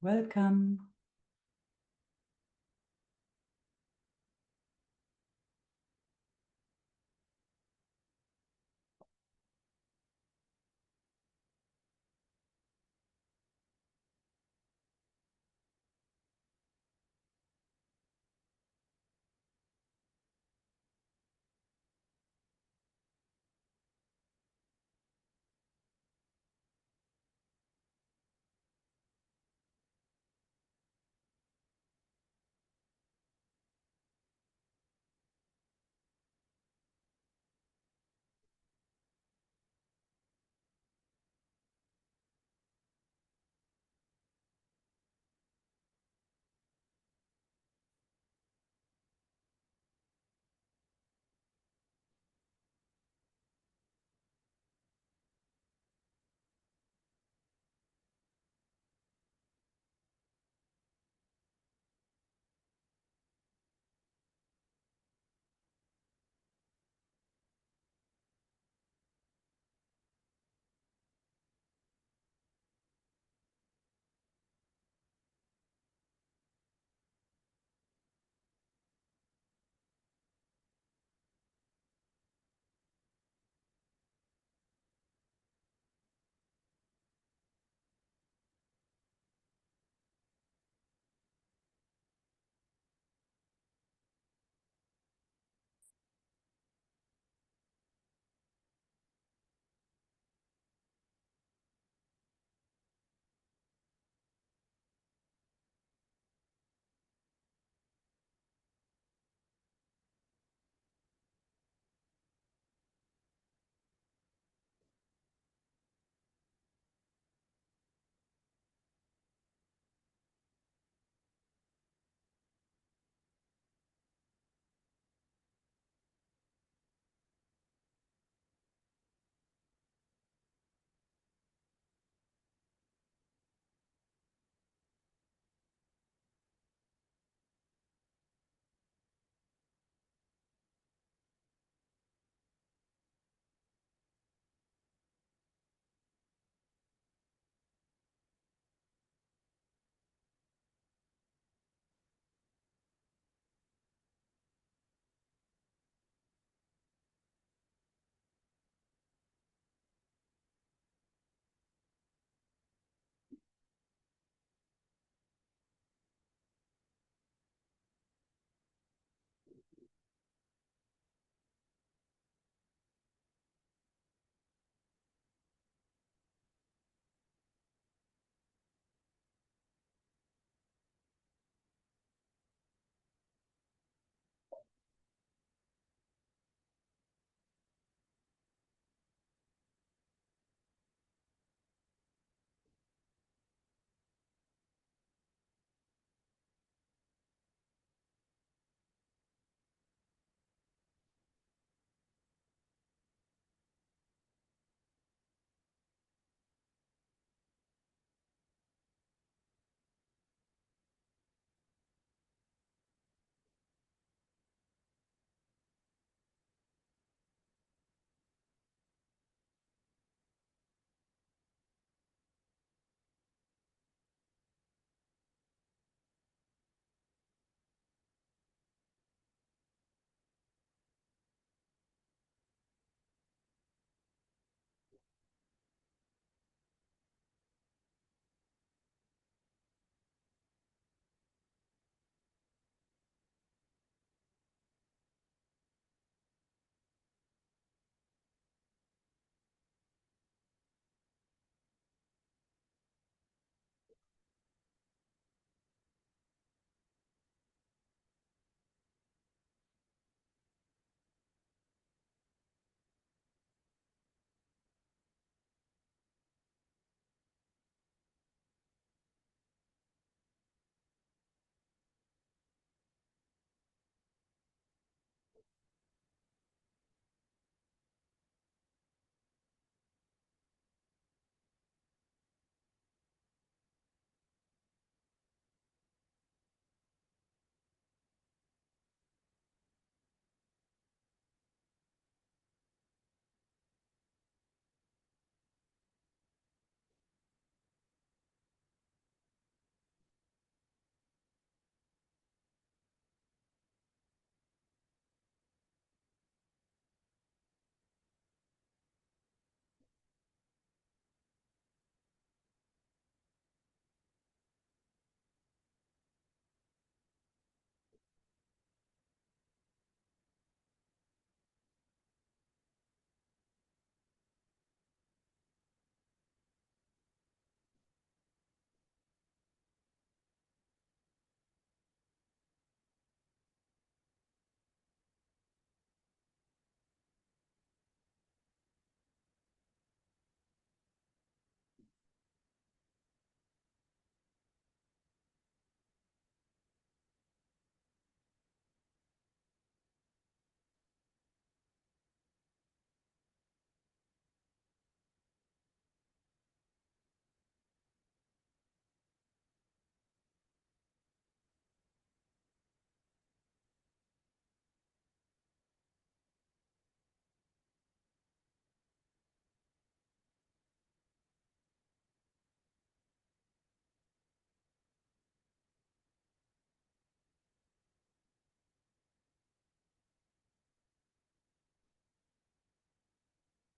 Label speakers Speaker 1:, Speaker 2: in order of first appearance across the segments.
Speaker 1: Welcome.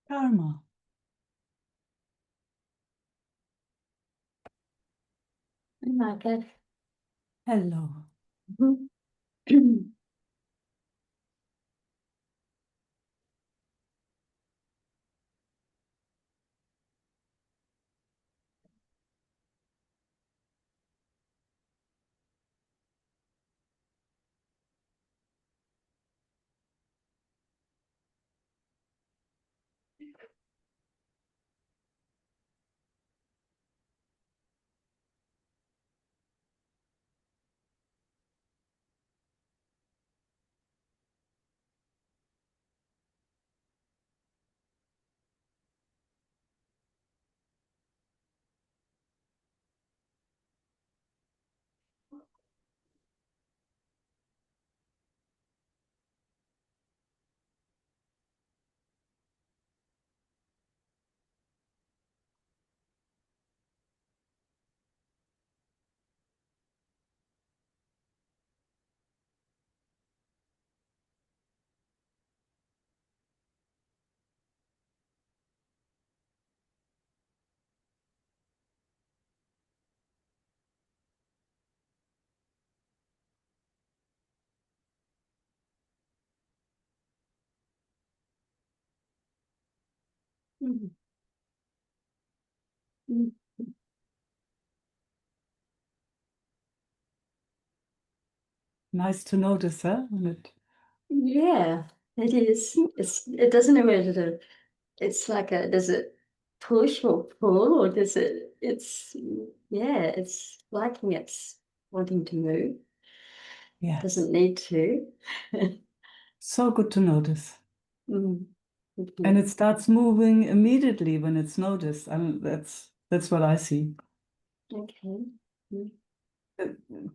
Speaker 1: Karma.
Speaker 2: Meike.
Speaker 1: Hello. Nice to notice, huh?
Speaker 2: Yeah, it is. It doesn't matter. It's like does it push or pull or does it's liking it's wanting to move.
Speaker 1: Yes.
Speaker 2: Doesn't need to.
Speaker 1: So good to notice.
Speaker 2: Mm.
Speaker 1: And it starts moving immediately when it's noticed. I mean, that's what I see.
Speaker 2: Okay. Mm.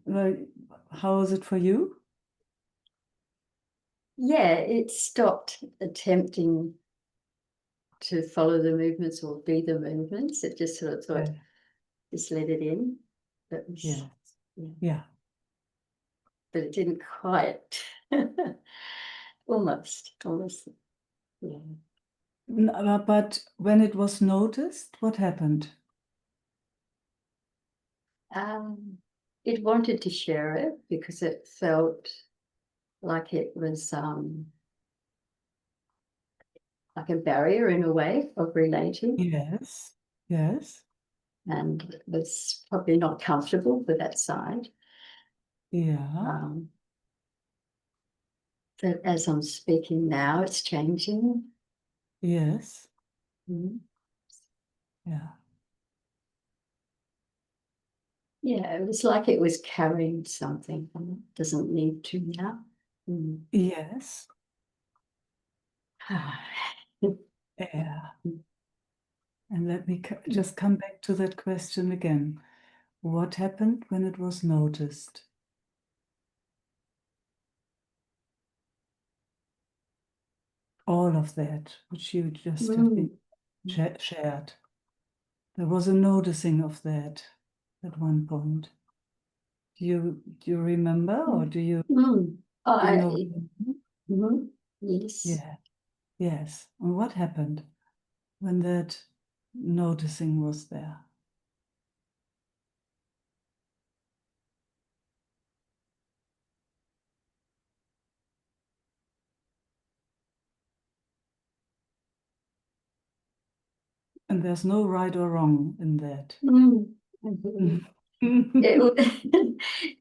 Speaker 1: Like, how is it for you?
Speaker 2: Yeah, it stopped attempting to follow the movements or be the movements. It just sort of thought,
Speaker 1: Yeah.
Speaker 2: just let it in. That was,
Speaker 1: Yes.
Speaker 2: yeah.
Speaker 1: Yeah.
Speaker 2: But it didn't quite. Almost, yeah.
Speaker 1: But when it was noticed, what happened?
Speaker 2: It wanted to share it because it felt like it was like a barrier in a way of relating,
Speaker 1: Yes. Yes.
Speaker 2: and was probably not comfortable with that side.
Speaker 1: Yeah.
Speaker 2: But as I'm speaking now, it's changing.
Speaker 1: Yes.
Speaker 2: Mm.
Speaker 1: Yeah.
Speaker 2: Yeah, it was like it was carrying something and it doesn't need to now. Mm.
Speaker 1: Yes. Yeah. And let me just come back to that question again. What happened when it was noticed? All of that, which you just have been shared. There was a noticing of that at one point. Do you remember, or do you
Speaker 2: Oh,
Speaker 1: know?
Speaker 2: yes.
Speaker 1: Yeah, yes. And what happened when that noticing was there? And there's no right or wrong in that.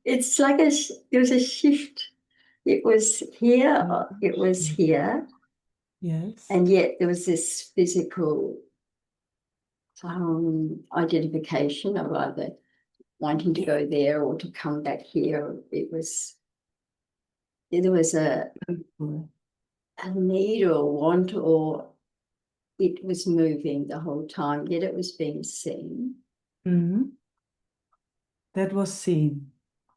Speaker 2: It's like it was a shift. It was here, it was here,
Speaker 1: Yes.
Speaker 2: and yet there was this physical identification of either wanting to go there or to come back here. There was a need or want, or it was moving the whole time, yet it was being seen.
Speaker 1: Mm-hmm. That was seen.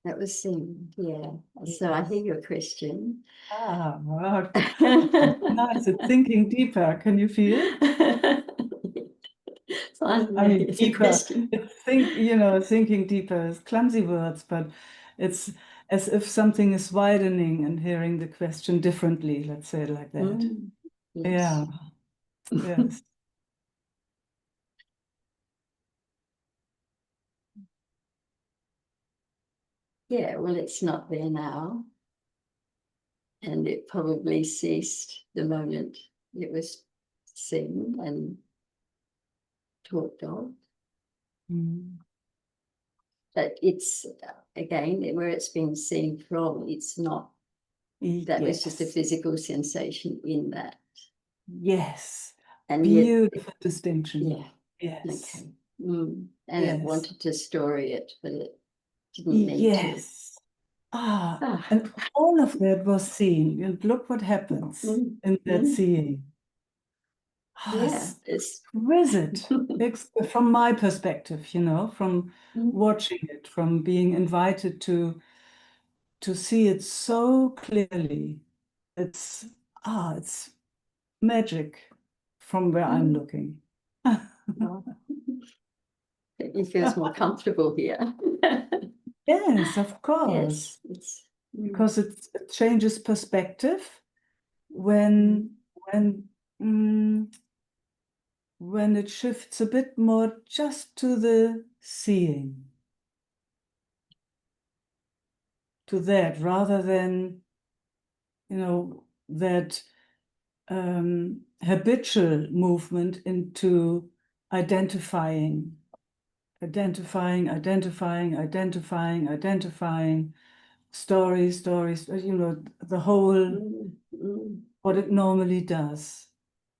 Speaker 2: That was seen, yeah. So I hear your question.
Speaker 1: Ah, wow. Nice. It's sinking deeper. Can you feel it? I
Speaker 2: Finally,
Speaker 1: mean,
Speaker 2: it's a
Speaker 1: deeper.
Speaker 2: question.
Speaker 1: Thinking deeper is clumsy words, but it's as if something is widening and hearing the question differently. Let's say it like that.
Speaker 2: Yes.
Speaker 1: Yeah. Yes.
Speaker 2: Yeah, well, it's not there now. And it probably ceased the moment it was seen and talked of.
Speaker 1: Mm.
Speaker 2: But it's, again, where it's been seen from, it's not, that was just a
Speaker 1: Yes.
Speaker 2: physical sensation in that.
Speaker 1: Yes.
Speaker 2: And yet,
Speaker 1: Beautiful distinction.
Speaker 2: yeah,
Speaker 1: Yes.
Speaker 2: okay. And it
Speaker 1: Yes.
Speaker 2: wanted to story it, but it didn't need to.
Speaker 1: Yes. Ah,
Speaker 2: Ah,
Speaker 1: and all of that was seen. And look what happens in that
Speaker 2: mm,
Speaker 1: seeing. Ah,
Speaker 2: yeah, it's
Speaker 1: exquisite. From my perspective, from
Speaker 2: mm,
Speaker 1: watching it, from being invited to see it so clearly. It's magic from where I'm
Speaker 2: mm,
Speaker 1: looking.
Speaker 2: well, it feels more comfortable here.
Speaker 1: Yes, of
Speaker 2: Yes,
Speaker 1: course,
Speaker 2: it's
Speaker 1: because it changes perspective
Speaker 2: mm,
Speaker 1: when when mm, when it shifts a bit more just to the seeing, to that, rather than that habitual movement into identifying, identifying stories, the whole,
Speaker 2: mm,
Speaker 1: what it normally does.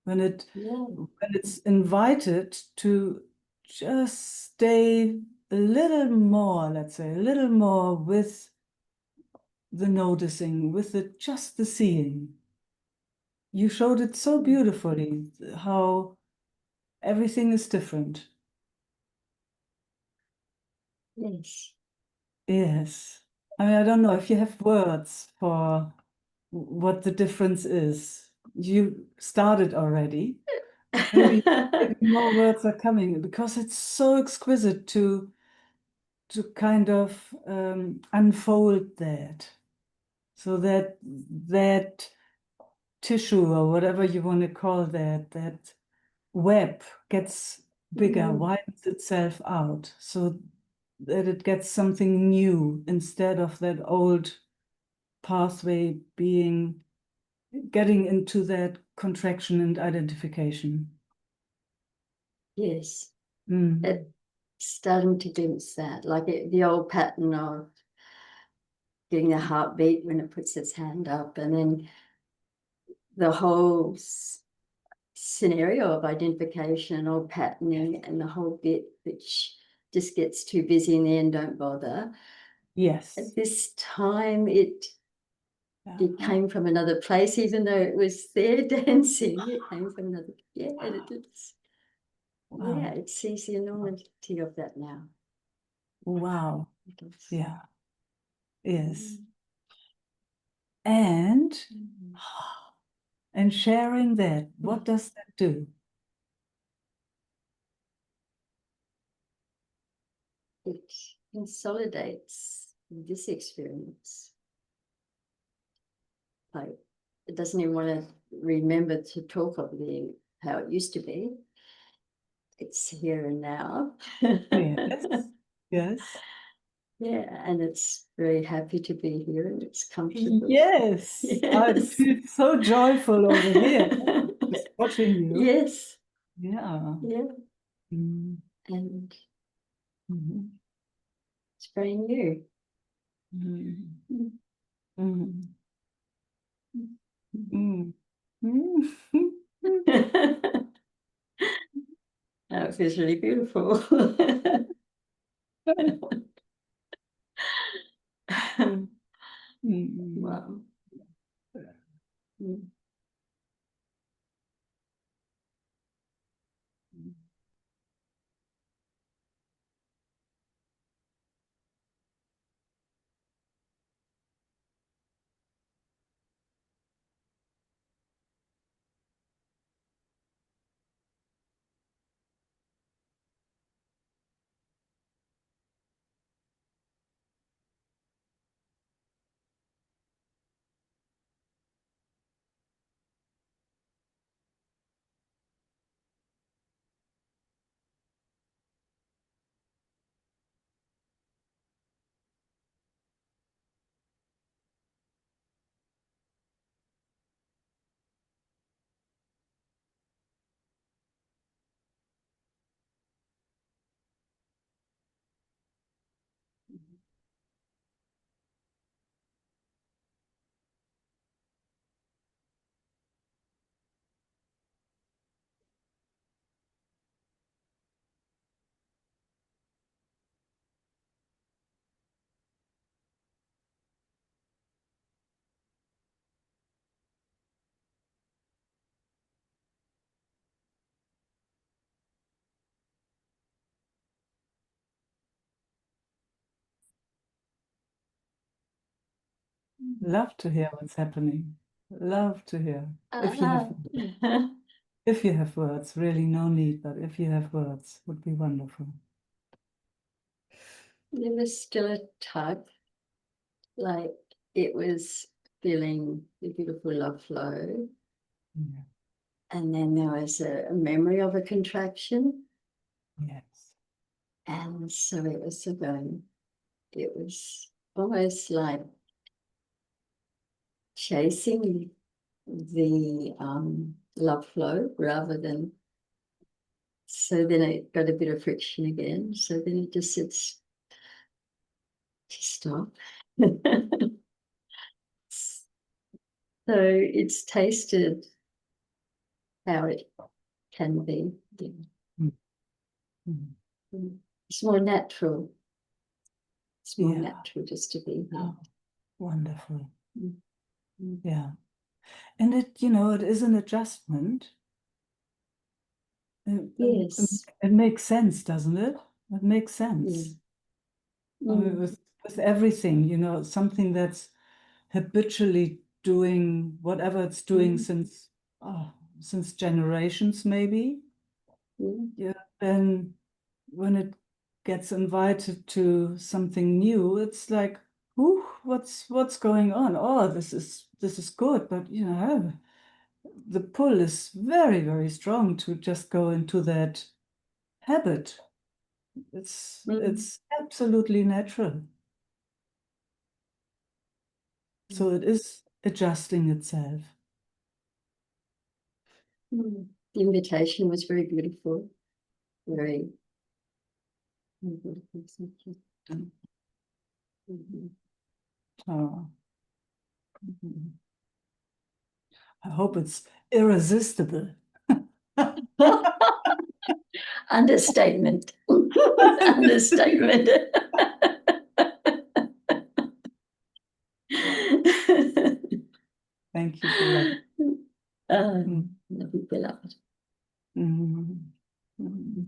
Speaker 1: When it
Speaker 2: yeah,
Speaker 1: when it's invited to just stay a little more, let's say, a little more with the noticing, with just the seeing. You showed it so
Speaker 2: mm,
Speaker 1: beautifully how everything is different.
Speaker 2: yes.
Speaker 1: Yes. I mean, I don't know if you have words for what the difference is. You started already. Maybe more words are coming because it's so exquisite to kind of unfold that, so that tissue or whatever you want to call that web gets bigger,
Speaker 2: Mm,
Speaker 1: widens itself out, so that it gets something new instead of that old pathway getting into that contraction and identification.
Speaker 2: yes,
Speaker 1: Mm.
Speaker 2: it's starting to glimpse that, like the old pattern of getting a heartbeat when it puts its hand up, and then the whole scenario of identification or patterning and the whole bit, which just gets too busy in the end, don't bother.
Speaker 1: Yes.
Speaker 2: At this time, it
Speaker 1: Uh-huh.
Speaker 2: came from another place, even though it was there dancing. It came from another, yeah, and
Speaker 1: Wow.
Speaker 2: it sees the enormity of that now.
Speaker 1: Wow.
Speaker 2: It's,
Speaker 1: Yeah. Yes.
Speaker 2: mm,
Speaker 1: And
Speaker 2: mm.
Speaker 1: and sharing that, what does that do?
Speaker 2: It consolidates this experience. Like, it doesn't even want to remember to talk of how it used to be. It's here and now.
Speaker 1: Yes. Yes.
Speaker 2: Yeah, and it's very happy to be here and it's comfortable.
Speaker 1: Yes. I
Speaker 2: Yes.
Speaker 1: feel so joyful over here, just watching you.
Speaker 2: Yes.
Speaker 1: Yeah.
Speaker 2: Yeah.
Speaker 1: Mm.
Speaker 2: And
Speaker 1: Mhm.
Speaker 2: it's very new.
Speaker 1: Mhm.
Speaker 2: Mm.
Speaker 1: Mhm.
Speaker 2: Mm.
Speaker 1: Mm. Mm.
Speaker 2: Now it feels really beautiful.
Speaker 1: Mm.
Speaker 2: Wow. Mm.
Speaker 1: Love to hear what's happening. Love to hear.
Speaker 2: Ah.
Speaker 1: If you have words, really no need, but if you have words, would be wonderful.
Speaker 2: There was still a tug, like it was feeling the beautiful love flow.
Speaker 1: Yeah.
Speaker 2: And then there was a memory of a contraction.
Speaker 1: Yes.
Speaker 2: And so it was it was almost like chasing the love flow rather than, so then it got a bit of friction again. So then it just sits, just stop. So it's tasted how it can be. Yeah.
Speaker 1: Mm. Mm.
Speaker 2: It's more natural. It's more
Speaker 1: Yeah.
Speaker 2: natural just to be here.
Speaker 1: Oh, wonderful.
Speaker 2: Mm.
Speaker 1: Yeah. And it is an adjustment.
Speaker 2: Yes.
Speaker 1: It makes sense, doesn't it? It makes
Speaker 2: Yeah.
Speaker 1: sense. I mean,
Speaker 2: Mm.
Speaker 1: with everything, something that's habitually doing whatever it's doing
Speaker 2: Mm.
Speaker 1: since generations, maybe.
Speaker 2: Yeah.
Speaker 1: Yeah. Then when it gets invited to something new, it's like, ooh, what's going on? Oh, this is good, but the pull is very, very strong to just go into that habit. It's
Speaker 2: Mm.
Speaker 1: it's absolutely natural. So it is adjusting itself.
Speaker 2: Mm. The invitation was very beautiful, very beautiful. Thank you.
Speaker 1: Mm.
Speaker 2: Mhm.
Speaker 1: Oh. Mhm. I hope it's irresistible.
Speaker 2: Understatement. Understatement.
Speaker 1: Thank you, beloved. Mm.
Speaker 2: Love you, beloved.
Speaker 1: Mm. Mm.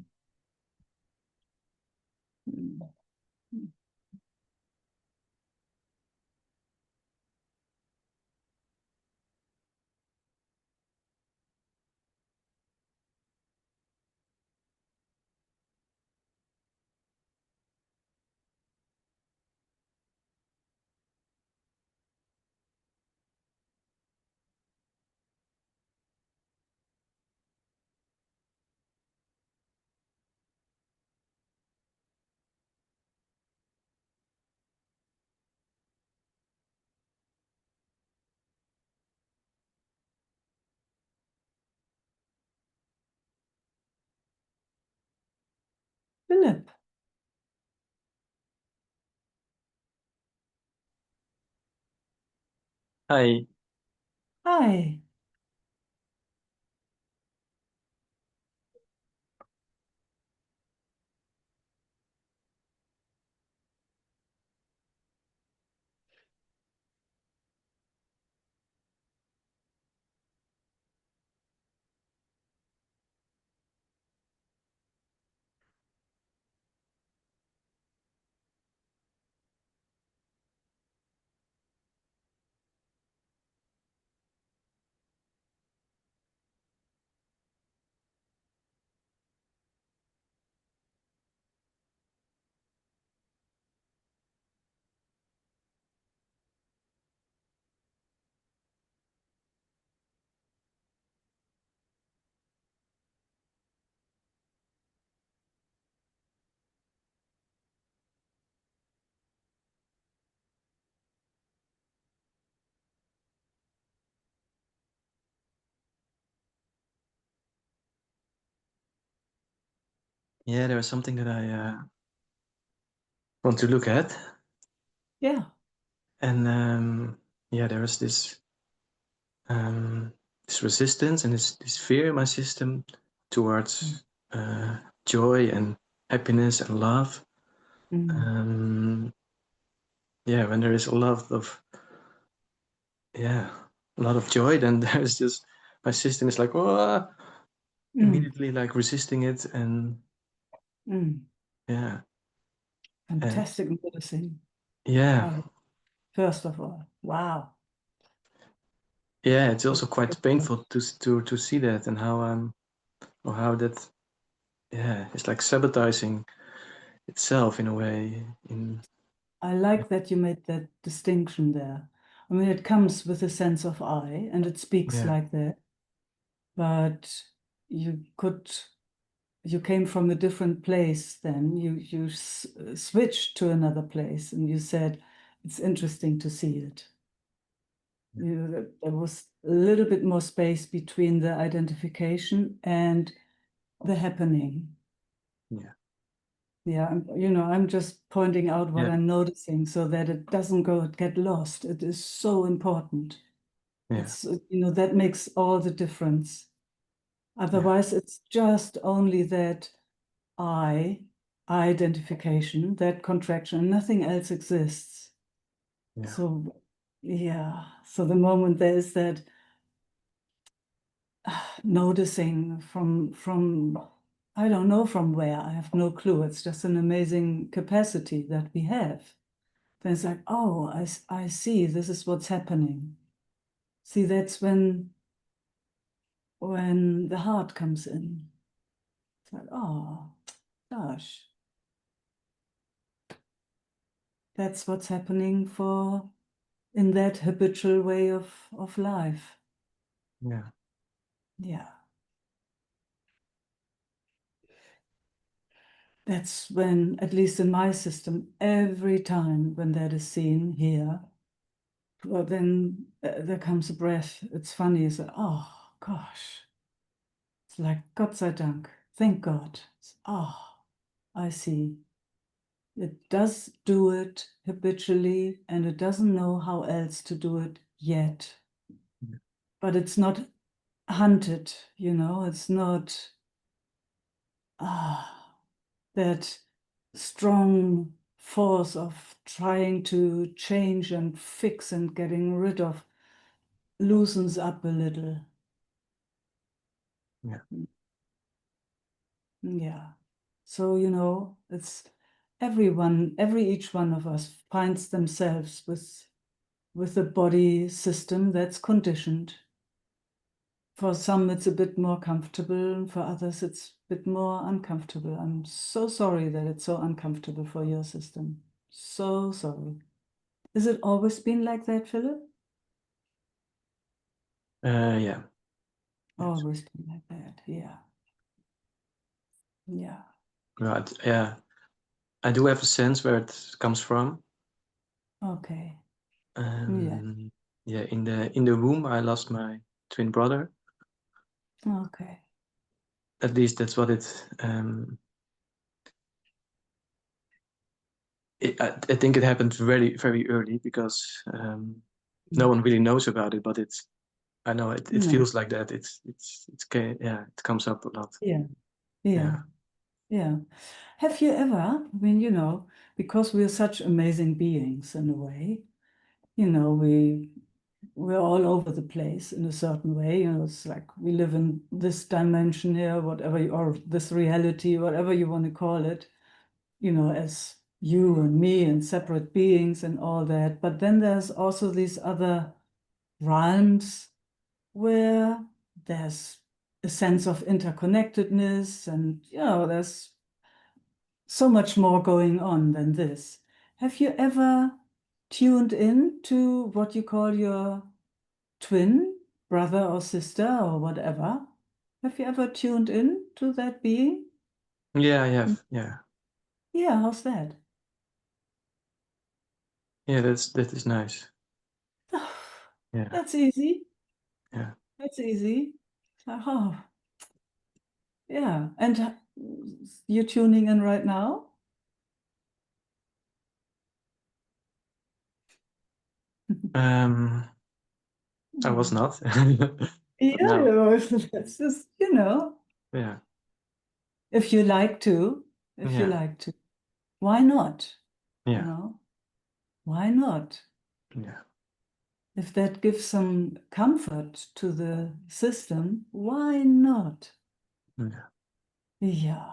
Speaker 1: Mm. Philip,
Speaker 3: Hi.
Speaker 1: hi.
Speaker 3: Yeah, there was something that I want to look at,
Speaker 1: Yeah.
Speaker 3: and yeah, there was this resistance and this fear in my system
Speaker 1: Mm.
Speaker 3: towards joy and happiness and love.
Speaker 1: Mm.
Speaker 3: Um, yeah, when there is yeah, a lot of joy, then there's just my system is like, oh,
Speaker 1: Mm.
Speaker 3: immediately like resisting it, and
Speaker 1: Mm.
Speaker 3: yeah, and
Speaker 1: Fantastic noticing.
Speaker 3: yeah,
Speaker 1: Wow. first of all. Wow.
Speaker 3: Yeah, it's also quite painful to see that, and how that, yeah, it's like sabotaging itself in a way.
Speaker 1: I like that you made that distinction there. I mean, it comes with a sense of I, and it speaks
Speaker 3: Yeah.
Speaker 1: like that. But you came from a different place then. You switched to another place, and you said, it's interesting to see it. There was a little bit more space between the identification and the happening.
Speaker 3: Yeah.
Speaker 1: Yeah, I'm just pointing out what
Speaker 3: Yeah.
Speaker 1: I'm noticing so that it doesn't get lost. It is so important.
Speaker 3: Yeah.
Speaker 1: It's, that makes all the difference. Otherwise, it's just only that identification, that contraction, nothing else exists.
Speaker 3: Yeah.
Speaker 1: So, yeah. So the moment there is that noticing from I don't know from where, I have no clue. It's just an amazing capacity that we have. Then it's like, oh, I see, this is what's happening. See, that's when the heart comes in. It's like, oh, gosh. That's what's happening in that habitual way of life.
Speaker 3: Yeah.
Speaker 1: Yeah. That's when, at least in my system, every time when that is seen here, well, then there comes a breath. It's funny. It's like, oh, gosh. It's like, Gott sei Dank. Thank God. I see. It does do it habitually, and it doesn't know how else to do it yet.
Speaker 3: Yeah.
Speaker 1: But it's not hunted, it's not that strong force of trying to change and fix and getting rid of loosens up a little.
Speaker 3: Yeah.
Speaker 1: Yeah. So, it's each one of us finds themselves with a body system that's conditioned. For some, it's a bit more comfortable, and for others, it's a bit more uncomfortable. I'm so sorry that it's so uncomfortable for your system. So sorry. Has it always been like that, Philip?
Speaker 3: Yeah. Yes.
Speaker 1: Always been like that, yeah. Yeah.
Speaker 3: Right. Yeah. I do have a sense where it comes from.
Speaker 1: Okay.
Speaker 3: Yeah. In the womb, I lost my twin brother.
Speaker 1: Okay.
Speaker 3: At least that's what I think it happened very, very early because no one really knows about it, but I know it
Speaker 1: No.
Speaker 3: feels like that. Yeah, it comes up a lot.
Speaker 1: Yeah.
Speaker 3: Yeah.
Speaker 1: Yeah. Have you ever, I mean, because we're such amazing beings in a way, we're all over the place in a certain way. It's like we live in this dimension here, or this reality, whatever you want to call it, as you and me and separate beings and all that. But then there's also these other realms where there's a sense of interconnectedness, and there's so much more going on than this. Have you ever tuned in to what you call your twin brother or sister or whatever? Have you ever tuned in to that being?
Speaker 3: Yeah, I have. Yeah.
Speaker 1: Yeah, how's that?
Speaker 3: Yeah, that is nice. Yeah.
Speaker 1: That's easy.
Speaker 3: Yeah.
Speaker 1: That's easy. Oh, yeah. And you're tuning in right now?
Speaker 3: Um, I was not.
Speaker 1: Yeah,
Speaker 3: But now,
Speaker 1: that's just,
Speaker 3: yeah.
Speaker 1: if you like to,
Speaker 3: Yeah.
Speaker 1: why not?
Speaker 3: Yeah.
Speaker 1: Why not?
Speaker 3: Yeah.
Speaker 1: If that gives some comfort to the system, why not?
Speaker 3: Yeah.
Speaker 1: Yeah.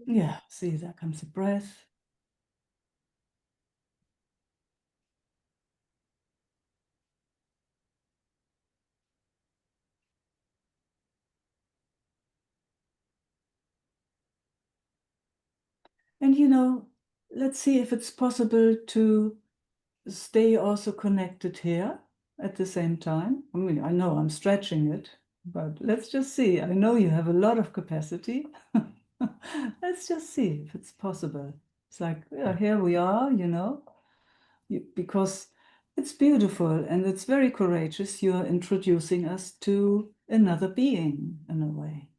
Speaker 1: Yeah, see, there comes the breath. And let's see if it's possible to stay also connected here at the same time. I mean, I know I'm stretching it, but let's just see. I know you have a lot of capacity. Let's just see if it's possible. It's like, yeah, here we are, because it's beautiful and it's very courageous. You're introducing us to another being in a way,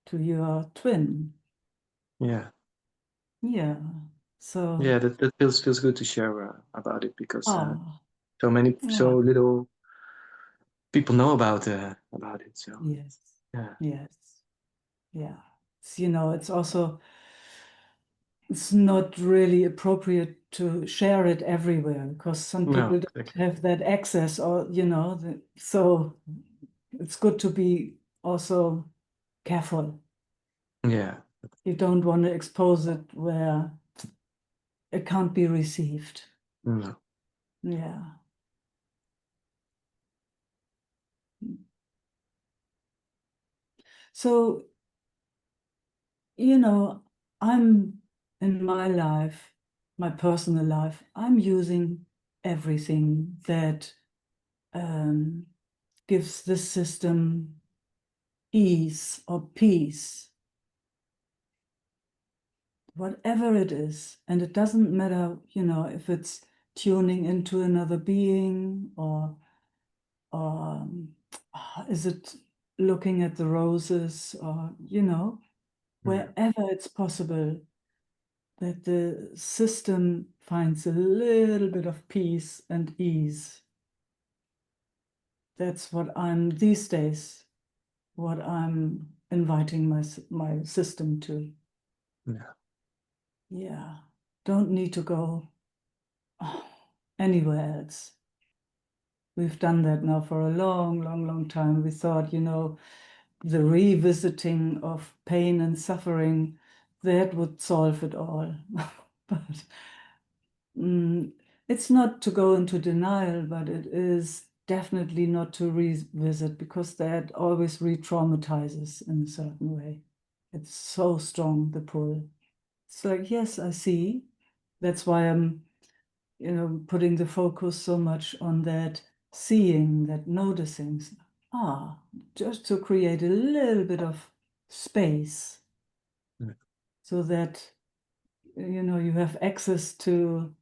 Speaker 1: to your twin.
Speaker 3: Yeah.
Speaker 1: Yeah. So.
Speaker 3: Yeah, that feels good to share about it, because
Speaker 1: Oh,
Speaker 3: so
Speaker 1: oh,
Speaker 3: little people know about it. So
Speaker 1: yes,
Speaker 3: yeah.
Speaker 1: yes, yeah. It's also, it's not really appropriate to share it everywhere because some people
Speaker 3: No,
Speaker 1: don't
Speaker 3: exactly.
Speaker 1: have that access, or so it's good to be also careful.
Speaker 3: Yeah.
Speaker 1: You don't want to expose it where it can't be received.
Speaker 3: No.
Speaker 1: Yeah. So, I'm in my life, my personal life, I'm using everything that gives this system ease or peace, whatever it is. And it doesn't matter, if it's tuning into another being, or is it looking at the roses, or, wherever it's possible that the system finds a little bit of peace and ease. That's what I'm these days, what I'm inviting my system to.
Speaker 3: Yeah.
Speaker 1: Yeah, don't need to go anywhere else. We've done that now for a long, long, long time. We thought, the revisiting of pain and suffering, that would solve it all. But it's not to go into denial, but it is definitely not to revisit, because that always re-traumatizes in a certain way. It's so strong, the pull. It's like, yes, I see. That's why I'm, putting the focus so much on that seeing, that noticing. Just to create a little bit of space,
Speaker 3: Yeah.
Speaker 1: so that, you have access to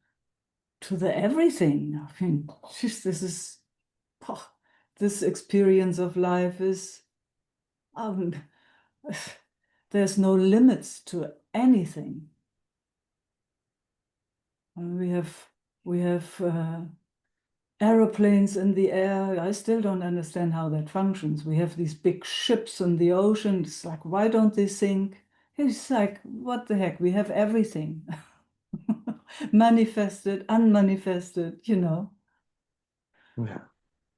Speaker 1: the everything. I mean, this experience of life is, um, there's no limits to anything. And we have aeroplanes in the air. I still don't understand how that functions. We have these big ships in the ocean. It's like, why don't they sink? It's like, what the heck? We have everything. Manifested, unmanifested,
Speaker 3: Yeah.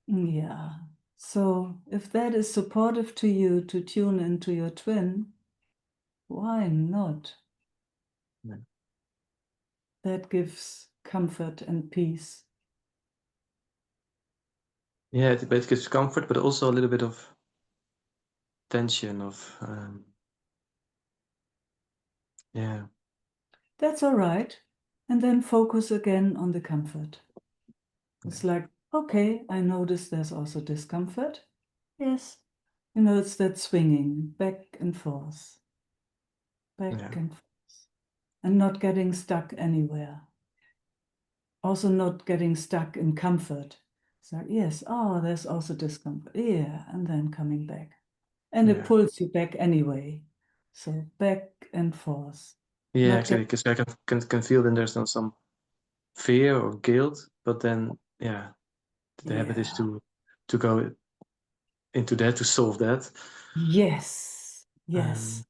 Speaker 1: Yeah. So if that is supportive to you to tune into your twin, why not?
Speaker 3: Yeah.
Speaker 1: That gives comfort and peace.
Speaker 3: Yeah, it gives comfort, but also a little bit of tension of yeah.
Speaker 1: That's all right. And then focus again on the comfort. It's like, okay, I notice there's also discomfort. Yes. It's that swinging back and forth, back
Speaker 3: Yeah.
Speaker 1: and forth, and not getting stuck anywhere. Also not getting stuck in comfort. It's like, yes, there's also discomfort. Yeah, and then coming back. And it
Speaker 3: Yeah.
Speaker 1: pulls you back anyway. So back and forth.
Speaker 3: Yeah,
Speaker 1: Not get
Speaker 3: exactly. Because I can feel then there's some fear or guilt, but then yeah, the habit is
Speaker 1: yeah.
Speaker 3: to go into that, to solve that.
Speaker 1: Yes. Yes.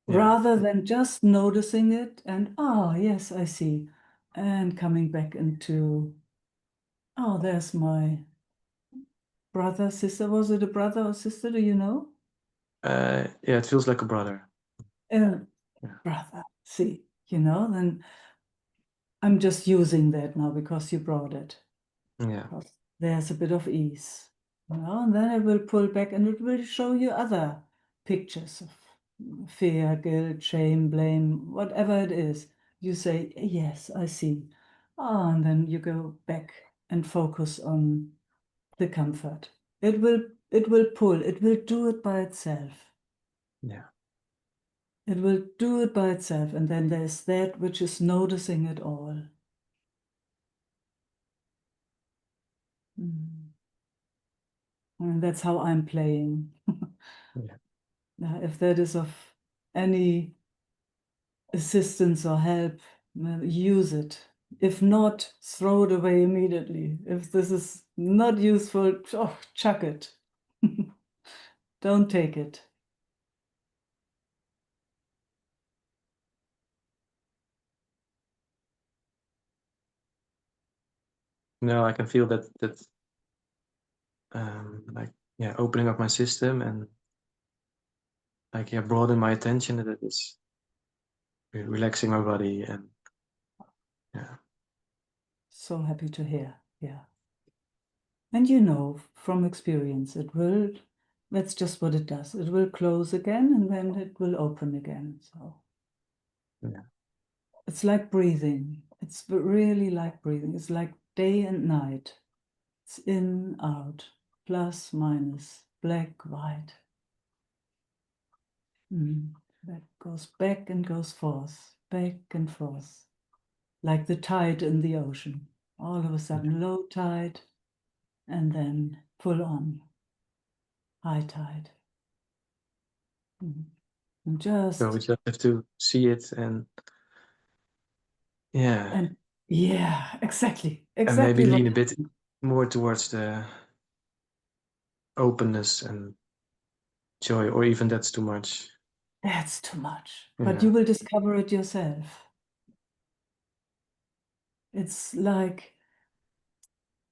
Speaker 3: Yeah.
Speaker 1: Rather than just noticing it and, yes, I see. And coming back into, there's my brother, sister. Was it a brother or sister? Do you know?
Speaker 3: Yeah, it feels like a brother.
Speaker 1: Uh, brother, see, then I'm just using that now because you brought it.
Speaker 3: Yeah.
Speaker 1: Because there's a bit of ease, and then it will pull back and it will show you other pictures of fear, guilt, shame, blame, whatever it is. You say, yes, I see. And then you go back and focus on the comfort. It will pull, it will do it by itself.
Speaker 3: Yeah.
Speaker 1: It will do it by itself, and then there's that which is noticing it all. And that's how I'm playing.
Speaker 3: Yeah.
Speaker 1: If that is of any assistance or help, use it. If not, throw it away immediately. If this is not useful, chuck it. Don't take it.
Speaker 3: No, I can feel that like, opening up my system and like, broaden my attention, that is relaxing my body, and
Speaker 1: So happy to hear. Yeah. And from experience, that's just what it does. It will close again and then it will open again. So it's like breathing. It's really like breathing. It's like day and night. It's in, out, plus, minus, black, white. That goes back and goes forth, back and forth, like the tide in the ocean. All of a sudden, low tide, and then full on, high tide. And
Speaker 3: so we just have to see it, and
Speaker 1: exactly.
Speaker 3: and maybe lean a bit more towards the openness and joy, or even that's too much.
Speaker 1: That's too much. But you will discover it yourself. It's like,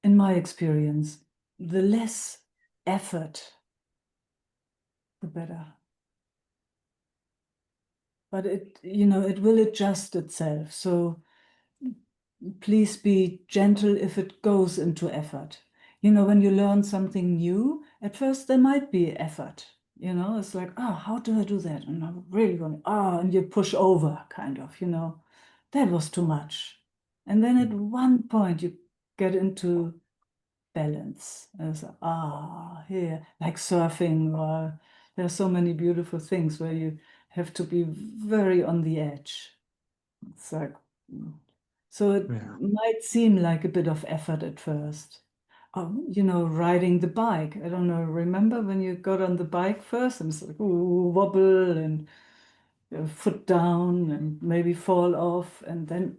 Speaker 1: in my experience, the less effort, the better. But it will adjust itself. So please be gentle if it goes into effort. When you learn something new, at first there might be effort. It's like, how do I do that? And I'm really going, and you push over, kind of, that was too much. And then at one point you get into balance. And it's here, like surfing, or there are so many beautiful things where you have to be very on the edge. It's like, so it might seem like a bit of effort at first. Riding the bike. I don't know, remember when you got on the bike first and it's like, wobble and foot down and maybe fall off. And then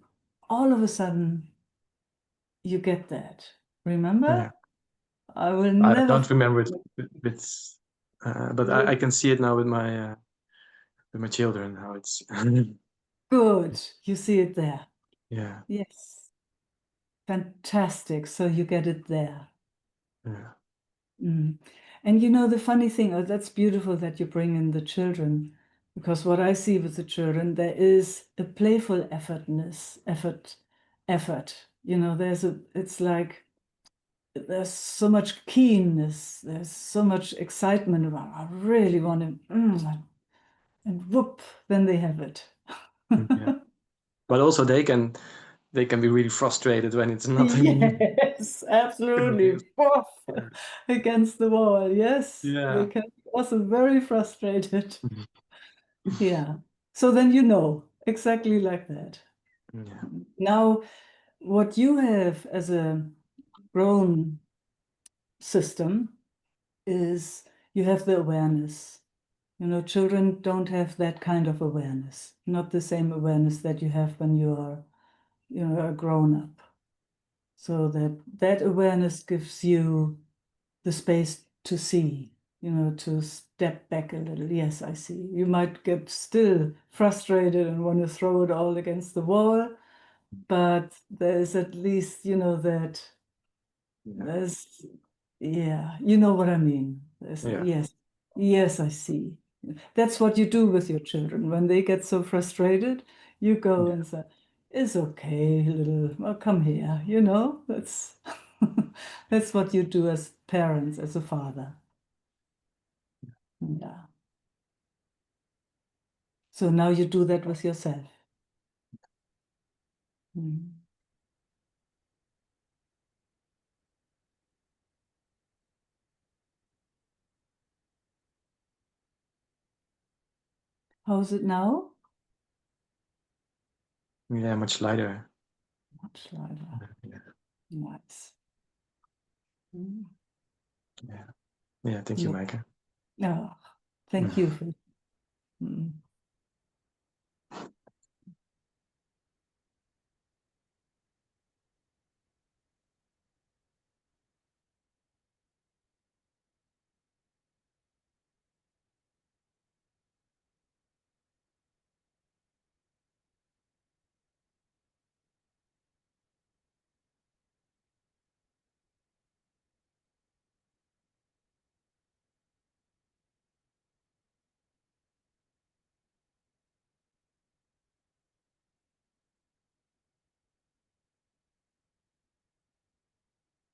Speaker 1: all of a sudden you get that. Remember?
Speaker 3: Yeah.
Speaker 1: I will never.
Speaker 3: I don't remember it, but I can see it now with my children, how it's
Speaker 1: good. You see it there.
Speaker 3: Yeah.
Speaker 1: Yes. Fantastic. So you get it there.
Speaker 3: Yeah.
Speaker 1: And the funny thing, that's beautiful that you bring in the children, because what I see with the children, there is a playful effort. It's like there's so much keenness, there's so much excitement about, I really want to, and whoop, then they have it.
Speaker 3: Yeah. But also they can be really frustrated when it's not.
Speaker 1: Yes, absolutely. Poof, against the wall. Yes,
Speaker 3: Yeah.
Speaker 1: they can be also very frustrated.
Speaker 3: Mhm.
Speaker 1: Yeah. So then exactly like that.
Speaker 3: Yeah.
Speaker 1: Now, what you have as a grown system is you have the awareness. Children don't have that kind of awareness, not the same awareness that you have when you are, a grown up. So that awareness gives you the space to see, to step back a little. Yes, I see. You might get still frustrated and want to throw it all against the wall, but there's at least, that there's, you know what I mean.
Speaker 3: Yeah.
Speaker 1: Yes, I see. That's what you do with your children. When they get so frustrated, you go and say, it's okay, little, well, come here, you know, that's that's what you do as parents, as a father. Yeah. So now you do that with yourself. Mm. How's it now?
Speaker 3: Yeah, much lighter.
Speaker 1: Much lighter.
Speaker 3: Yeah.
Speaker 1: Nice. Mm.
Speaker 3: Yeah. Yeah, thank you,
Speaker 1: Yeah.
Speaker 3: Meike.
Speaker 1: Oh, thank you for. Mm.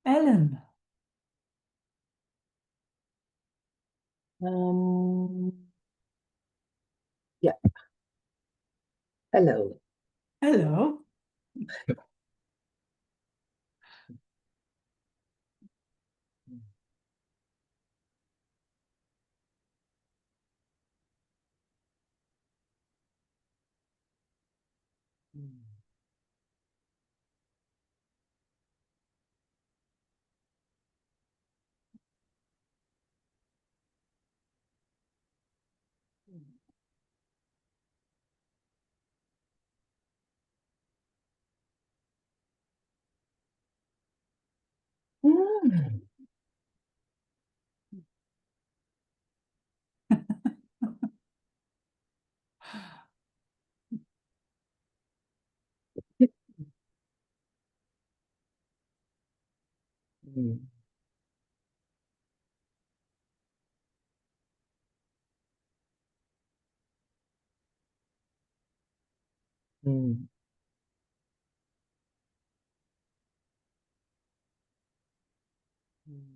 Speaker 1: Ellen.
Speaker 4: Yeah. Hello.
Speaker 1: Hello.
Speaker 4: Mm. Mm. Mm.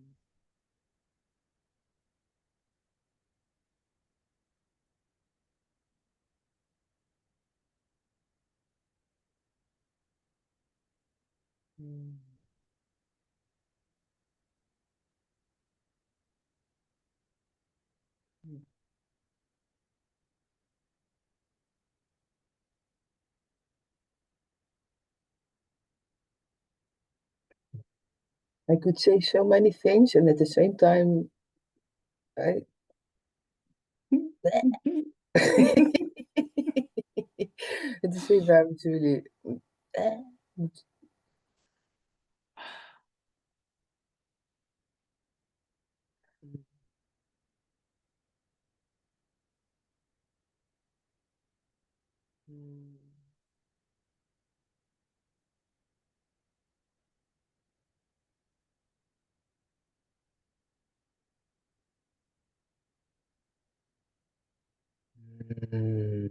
Speaker 4: Mm. I could say so many things, and at the same time, I. At the same time, it's really. Mm.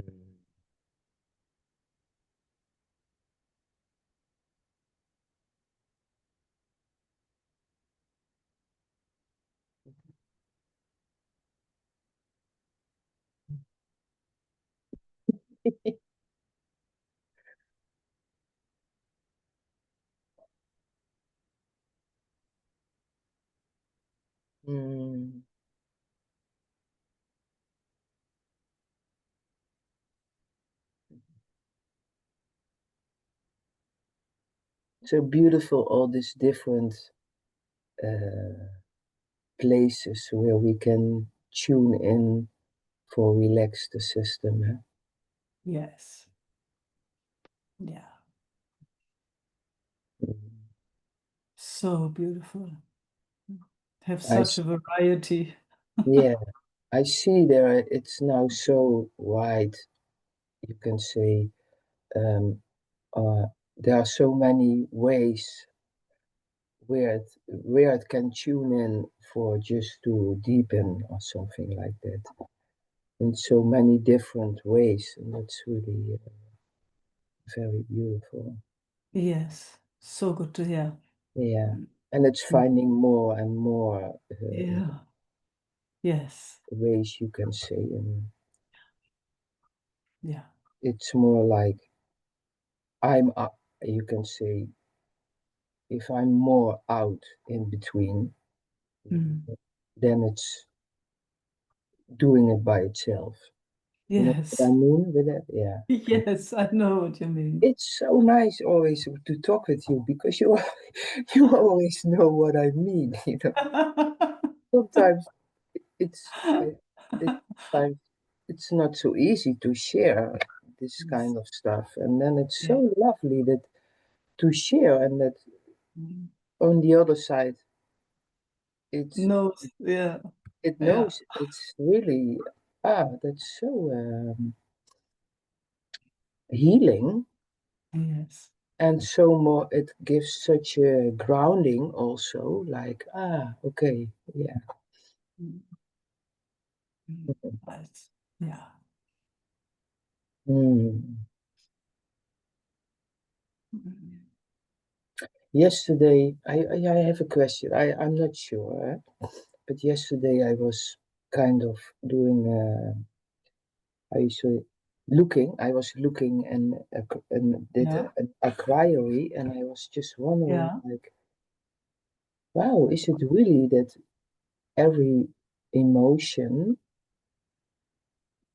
Speaker 4: Mm. So beautiful, all these different uh, places where we can tune in for relax the system. Huh?
Speaker 1: Yes. Yeah.
Speaker 4: Mm.
Speaker 1: So beautiful. Have
Speaker 4: I
Speaker 1: such a variety.
Speaker 4: Yeah, I see there. It's now so wide. You can say um, there are so many ways where it can tune in for just to deepen or something like that. in so many different ways, and that's really very beautiful.
Speaker 1: Yes, so good to hear.
Speaker 4: Yeah, and it's finding more and more
Speaker 1: Yeah. Yes.
Speaker 4: ways you can say, and
Speaker 1: Yeah.
Speaker 4: it's more like you can say, if I'm more out in between,
Speaker 1: Mm.
Speaker 4: then it's doing it by itself. You know what I
Speaker 1: Yes.
Speaker 4: mean with that? Yeah.
Speaker 1: Yes, I know what you mean.
Speaker 4: It's so nice always to talk with you because you you always know what I mean. You know, sometimes it's sometimes it's not so easy to share this
Speaker 1: Yes.
Speaker 4: kind of stuff, and then it's
Speaker 1: Yeah.
Speaker 4: so lovely that to share, and that
Speaker 1: Mm.
Speaker 4: on the other side, it's
Speaker 1: No, yeah.
Speaker 4: it
Speaker 1: Yeah.
Speaker 4: knows it's really that's so healing,
Speaker 1: Yes.
Speaker 4: and so more it gives such a grounding also, like okay, yeah.
Speaker 1: Mm. Mm. Nice. Yeah.
Speaker 4: Hmm.
Speaker 1: Mm.
Speaker 4: Yesterday, I have a question. I'm not sure, but yesterday I was kind of doing I say looking. I was looking and did
Speaker 1: Yeah.
Speaker 4: an inquiry, and I was just wondering,
Speaker 1: Yeah.
Speaker 4: like, wow, is it really that every emotion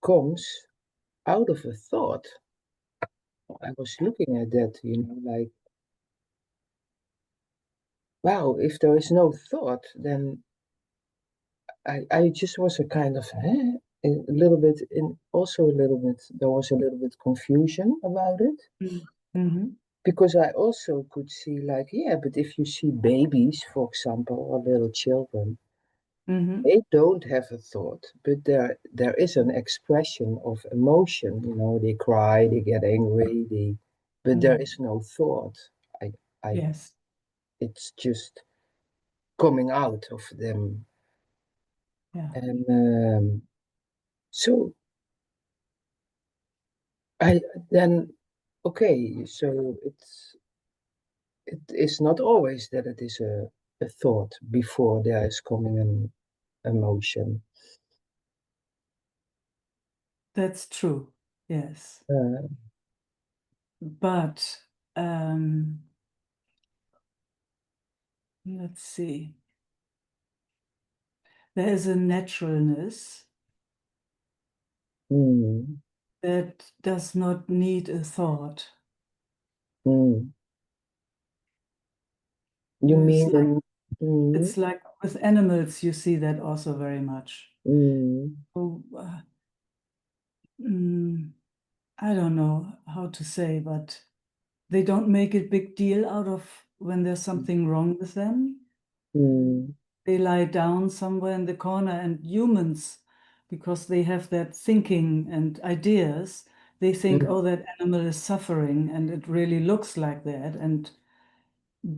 Speaker 4: comes out of a thought? I was looking at that, like, wow, if there is no thought, then I just was a kind of a little bit also a little bit, there was a little bit confusion about it,
Speaker 1: Mm-hmm.
Speaker 4: because I also could see, like, yeah, but if you see babies, for example, or little children,
Speaker 1: Mm-hmm.
Speaker 4: they don't have a thought, but there is an expression of emotion. They cry, they get angry, but there is no thought. I
Speaker 1: Yes.
Speaker 4: It's just coming out of them,
Speaker 1: Yeah.
Speaker 4: and so I then okay, so it is not always that it is a thought before there is coming an emotion.
Speaker 1: That's true. Yes.
Speaker 4: Uh,
Speaker 1: But let's see. There is a naturalness
Speaker 4: mm,
Speaker 1: that does not need a thought.
Speaker 4: mm. You
Speaker 1: It's
Speaker 4: mean
Speaker 1: like
Speaker 4: mm,
Speaker 1: it's like with animals, you see that also very much.
Speaker 4: mm,
Speaker 1: So, I don't know how to say, but they don't make a big deal out of when there's something wrong with them.
Speaker 4: mm,
Speaker 1: They lie down somewhere in the corner, and humans, because they have that thinking and ideas, they think,
Speaker 4: mm,
Speaker 1: oh, that animal is suffering, and it really looks like that.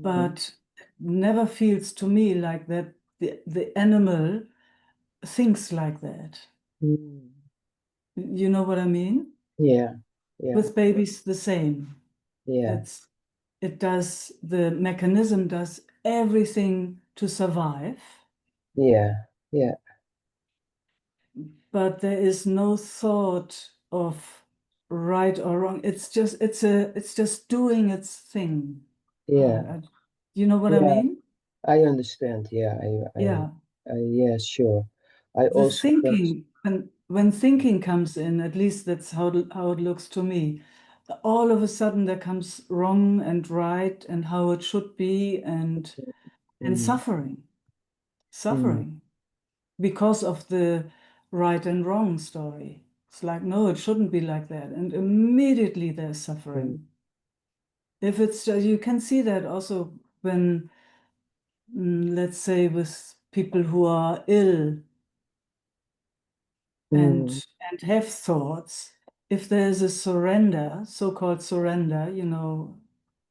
Speaker 4: mm,
Speaker 1: But it never feels to me like that the animal thinks like that.
Speaker 4: mm.
Speaker 1: You know what I mean?
Speaker 4: Yeah, yeah,
Speaker 1: With babies, the same.
Speaker 4: yeah,
Speaker 1: The mechanism does everything to survive,
Speaker 4: yeah, yeah,
Speaker 1: but there is no thought of right or wrong. It's just doing its thing.
Speaker 4: yeah,
Speaker 1: You know what I
Speaker 4: yeah.
Speaker 1: mean?
Speaker 4: I understand. Yeah,
Speaker 1: Yeah.
Speaker 4: yeah, sure. I
Speaker 1: The
Speaker 4: also was.
Speaker 1: thinking, when thinking comes in, at least that's how it looks to me. All of a sudden there comes wrong and right and how it should be, and
Speaker 4: Mm,
Speaker 1: suffering.
Speaker 4: mm,
Speaker 1: Suffering because of the right and wrong story. It's like, no, it shouldn't be like that. And immediately there's
Speaker 4: mm,
Speaker 1: suffering. If it's just, you can see that also when, let's say, with people who are ill
Speaker 4: mm,
Speaker 1: and have thoughts, if there's a surrender, so-called surrender,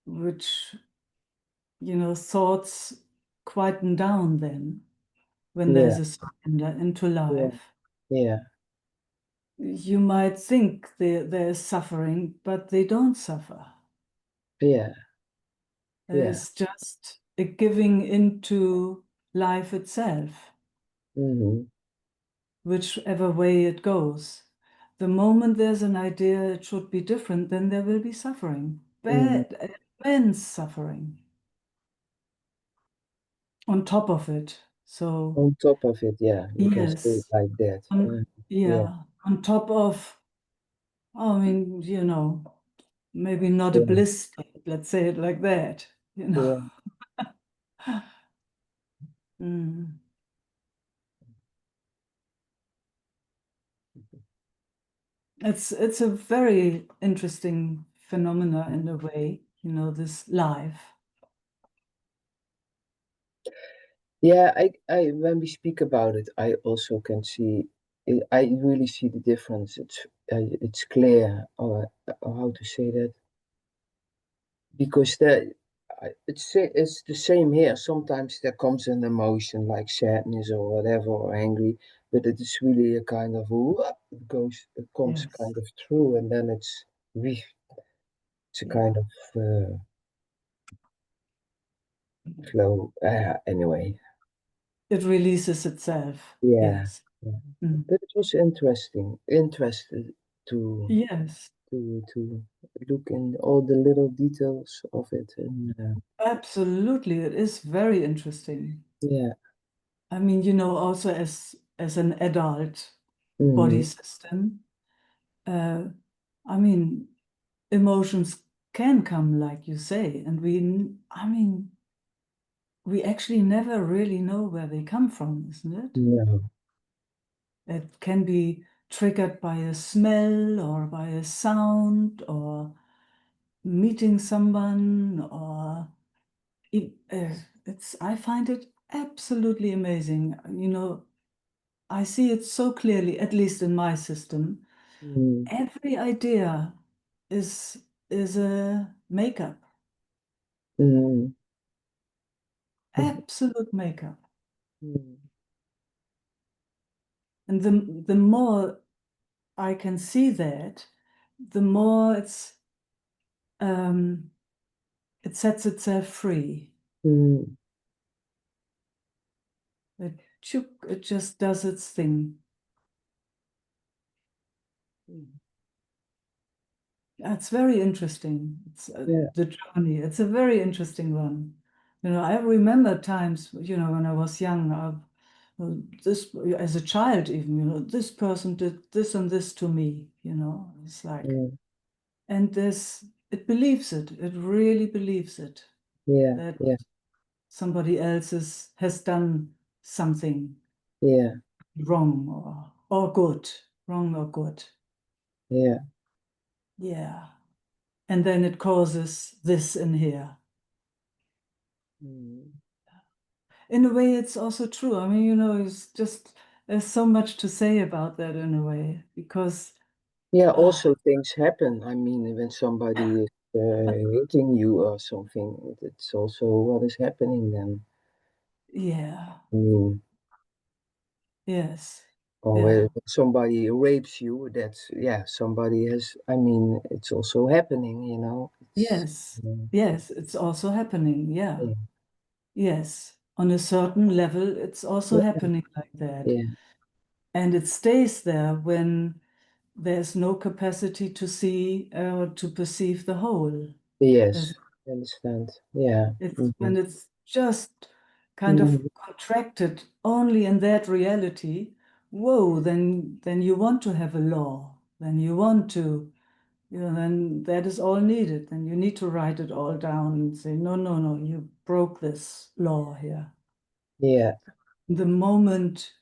Speaker 1: which, thoughts quieten down then when
Speaker 4: yeah,
Speaker 1: there's a surrender into
Speaker 4: yeah,
Speaker 1: life.
Speaker 4: yeah,
Speaker 1: you might think there is suffering, but they don't suffer.
Speaker 4: Yeah.
Speaker 1: It's just a giving into life itself,
Speaker 4: Mm-hmm.
Speaker 1: whichever way it goes. The moment there's an idea it should be different, then there will be suffering, bad, immense suffering on top of it. So,
Speaker 4: On top of it, yeah, you can say it
Speaker 1: yes,
Speaker 4: like that.
Speaker 1: yeah, on top of, I mean, you know, maybe not a
Speaker 4: Yeah.
Speaker 1: bliss state, let's say it like that, you know.
Speaker 4: Yeah.
Speaker 1: Mm. It's a very interesting phenomena in a way, you know, this life.
Speaker 4: Yeah, I when we speak about it, I also can see, I really see the difference. It's clear, or how to say that, because it's the same here. Sometimes there comes an emotion like sadness or whatever, or angry, but it is really a kind of whoop, it comes
Speaker 1: Yes.
Speaker 4: kind of through, and then it's a
Speaker 1: Yeah.
Speaker 4: kind of flow. Anyway,
Speaker 1: It releases itself.
Speaker 4: yeah.
Speaker 1: Yes.
Speaker 4: Yeah.
Speaker 1: Mm.
Speaker 4: But it was interested to
Speaker 1: Yes,
Speaker 4: to look in all the little details of it, and
Speaker 1: absolutely. It is very interesting.
Speaker 4: yeah.
Speaker 1: I mean, you know, also as an adult body
Speaker 4: Mm-hmm.
Speaker 1: system, uh, I mean, emotions can come, like you say, and I mean, we actually never really know where they come from, isn't it?
Speaker 4: No.
Speaker 1: It can be triggered by a smell or by a sound or meeting someone or I find it absolutely amazing. You know, I see it so clearly, at least in my system.
Speaker 4: Mm-hmm.
Speaker 1: Every idea is is a makeup,
Speaker 4: Mm-hmm.
Speaker 1: absolute makeup. And the more I can see that, the more it sets itself free.
Speaker 4: Mm-hmm.
Speaker 1: It just does its thing. It's very interesting. It's
Speaker 4: Yeah.
Speaker 1: the journey. It's a very interesting one. You know, I remember times, you know, when I was young, this as a child even, you know, this person did this and this to me, you know. It's like,
Speaker 4: Mm.
Speaker 1: and it believes it. It really believes it
Speaker 4: Yeah.
Speaker 1: that
Speaker 4: Yeah.
Speaker 1: somebody else has done something
Speaker 4: Yeah.
Speaker 1: wrong or good, wrong or good.
Speaker 4: Yeah.
Speaker 1: Yeah. And then it causes this in here.
Speaker 4: Mm.
Speaker 1: In a way, it's also true. I mean, you know, there's so much to say about that in a way, because
Speaker 4: Yeah. Also, things happen. I mean, when somebody is hitting you or something, it's also what is happening then.
Speaker 1: yeah,
Speaker 4: I mean,
Speaker 1: yes,
Speaker 4: or
Speaker 1: yeah,
Speaker 4: when somebody rapes you, that's, yeah, somebody has, I mean, it's also happening, it's,
Speaker 1: yes, yes, it's also happening. Yeah,
Speaker 4: yeah,
Speaker 1: yes. On a certain level, it's also
Speaker 4: yeah,
Speaker 1: happening like that.
Speaker 4: yeah,
Speaker 1: And it stays there when there's no capacity to see or to perceive the whole.
Speaker 4: yes, I understand, yeah,
Speaker 1: It's
Speaker 4: mm-hmm.
Speaker 1: when it's just kind of
Speaker 4: Mm-hmm.
Speaker 1: contracted only in that reality, whoa, then you want to have a law. Then you want to, you know, then that is all needed. Then you need to write it all down and say, no, no, no, you broke this law here.
Speaker 4: Yeah,
Speaker 1: The moment,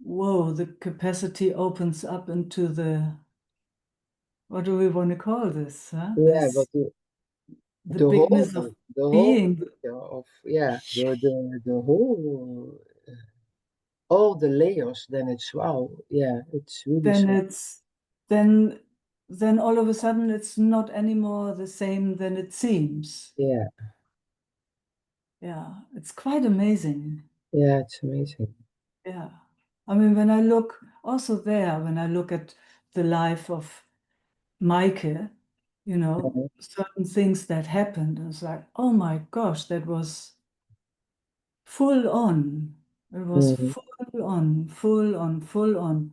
Speaker 1: whoa, the capacity opens up into what do we want to call this? Huh?
Speaker 4: yeah, but
Speaker 1: The
Speaker 4: the whole,
Speaker 1: bigness of
Speaker 4: the whole
Speaker 1: being.
Speaker 4: picture of, yeah, the whole, all the layers, then it's, wow, yeah, it's really
Speaker 1: then
Speaker 4: so,
Speaker 1: it's then then all of a sudden it's not anymore the same than it seems.
Speaker 4: yeah,
Speaker 1: Yeah, it's quite amazing.
Speaker 4: yeah, it's amazing.
Speaker 1: Yeah. I mean, when I look also there, when I look at the life of Meike, you know, certain things that happened. It was like, oh my gosh, that was full on. It was
Speaker 4: Mm,
Speaker 1: full on, full on, full on.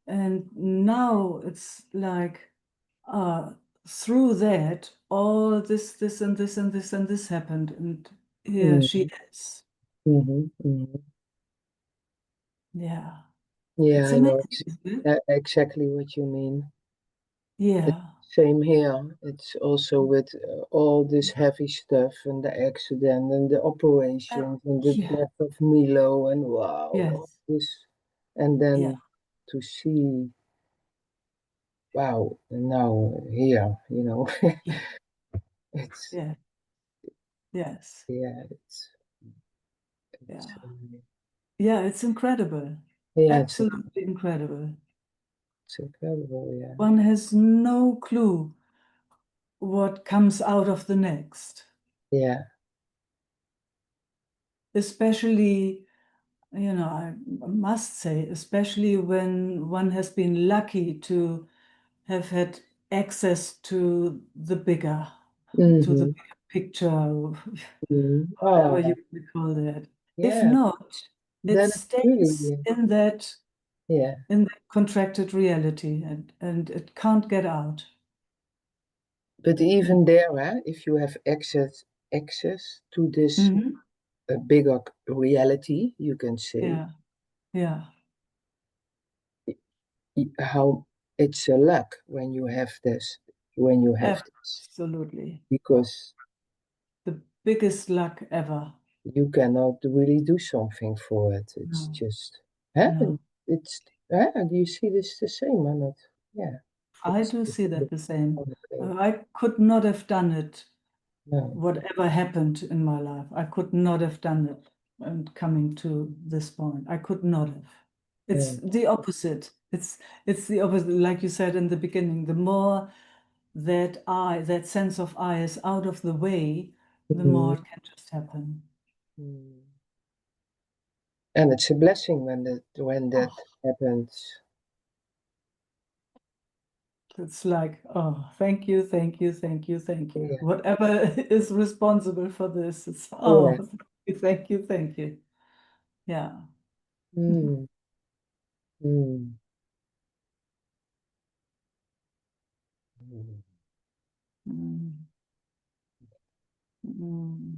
Speaker 1: And now it's like, through that, all this and this and this and this happened. And here she is.
Speaker 4: mhm, mhm.
Speaker 1: Yeah.
Speaker 4: Yeah,
Speaker 1: It's
Speaker 4: I know
Speaker 1: amazing, isn't it?
Speaker 4: exactly what you mean.
Speaker 1: Yeah.
Speaker 4: Same here. It's also with all this heavy stuff and the accident and the operations and the
Speaker 1: Yeah.
Speaker 4: death of Milo and wow, all
Speaker 1: Yes.
Speaker 4: this. And
Speaker 1: Yeah.
Speaker 4: then to see, wow, and now here,
Speaker 1: Yeah.
Speaker 4: it's,
Speaker 1: Yeah. Yes.
Speaker 4: yeah,
Speaker 1: Yeah.
Speaker 4: it's,
Speaker 1: Yeah. It's incredible.
Speaker 4: yeah,
Speaker 1: Absolutely incredible.
Speaker 4: it's incredible, yeah.
Speaker 1: One has no clue what comes out of the next,
Speaker 4: Yeah.
Speaker 1: especially, I must say, especially when one has been lucky to have had access to the bigger, to the
Speaker 4: Mm-hmm.
Speaker 1: bigger picture,
Speaker 4: Mm-hmm.
Speaker 1: whatever
Speaker 4: Oh,
Speaker 1: you call that. If
Speaker 4: yeah.
Speaker 1: not, it
Speaker 4: Then it's really,
Speaker 1: stays in that
Speaker 4: yeah.
Speaker 1: contracted reality, and it can't get out.
Speaker 4: But even there, if you have access to this
Speaker 1: Mhm.
Speaker 4: bigger reality, you can say
Speaker 1: Yeah, yeah,
Speaker 4: how it's a luck when you have this,
Speaker 1: absolutely.
Speaker 4: because
Speaker 1: The biggest luck ever.
Speaker 4: you cannot really do something for it. It's
Speaker 1: No,
Speaker 4: just, huh?
Speaker 1: no.
Speaker 4: It's, do you see this the same or not? Yeah,
Speaker 1: I
Speaker 4: it's
Speaker 1: do see that the same.
Speaker 4: okay.
Speaker 1: I could not have done it,
Speaker 4: No,
Speaker 1: whatever happened in my life. I could not have done it and coming to this point. I could not have. It's
Speaker 4: no.
Speaker 1: the opposite. It's the opposite. Like you said in the beginning, the more that sense of I is out of the way, the more
Speaker 4: Mhm.
Speaker 1: it can just happen.
Speaker 4: Mm. And it's a blessing when that
Speaker 1: Oh,
Speaker 4: happens.
Speaker 1: it's like, oh, thank you, thank you, thank you, thank you.
Speaker 4: Yeah,
Speaker 1: Whatever is responsible for this, it's,
Speaker 4: yeah.
Speaker 1: oh, thank you, thank you, thank you. Yeah.
Speaker 4: Mm. Mm. Mm.
Speaker 1: Mm, mm,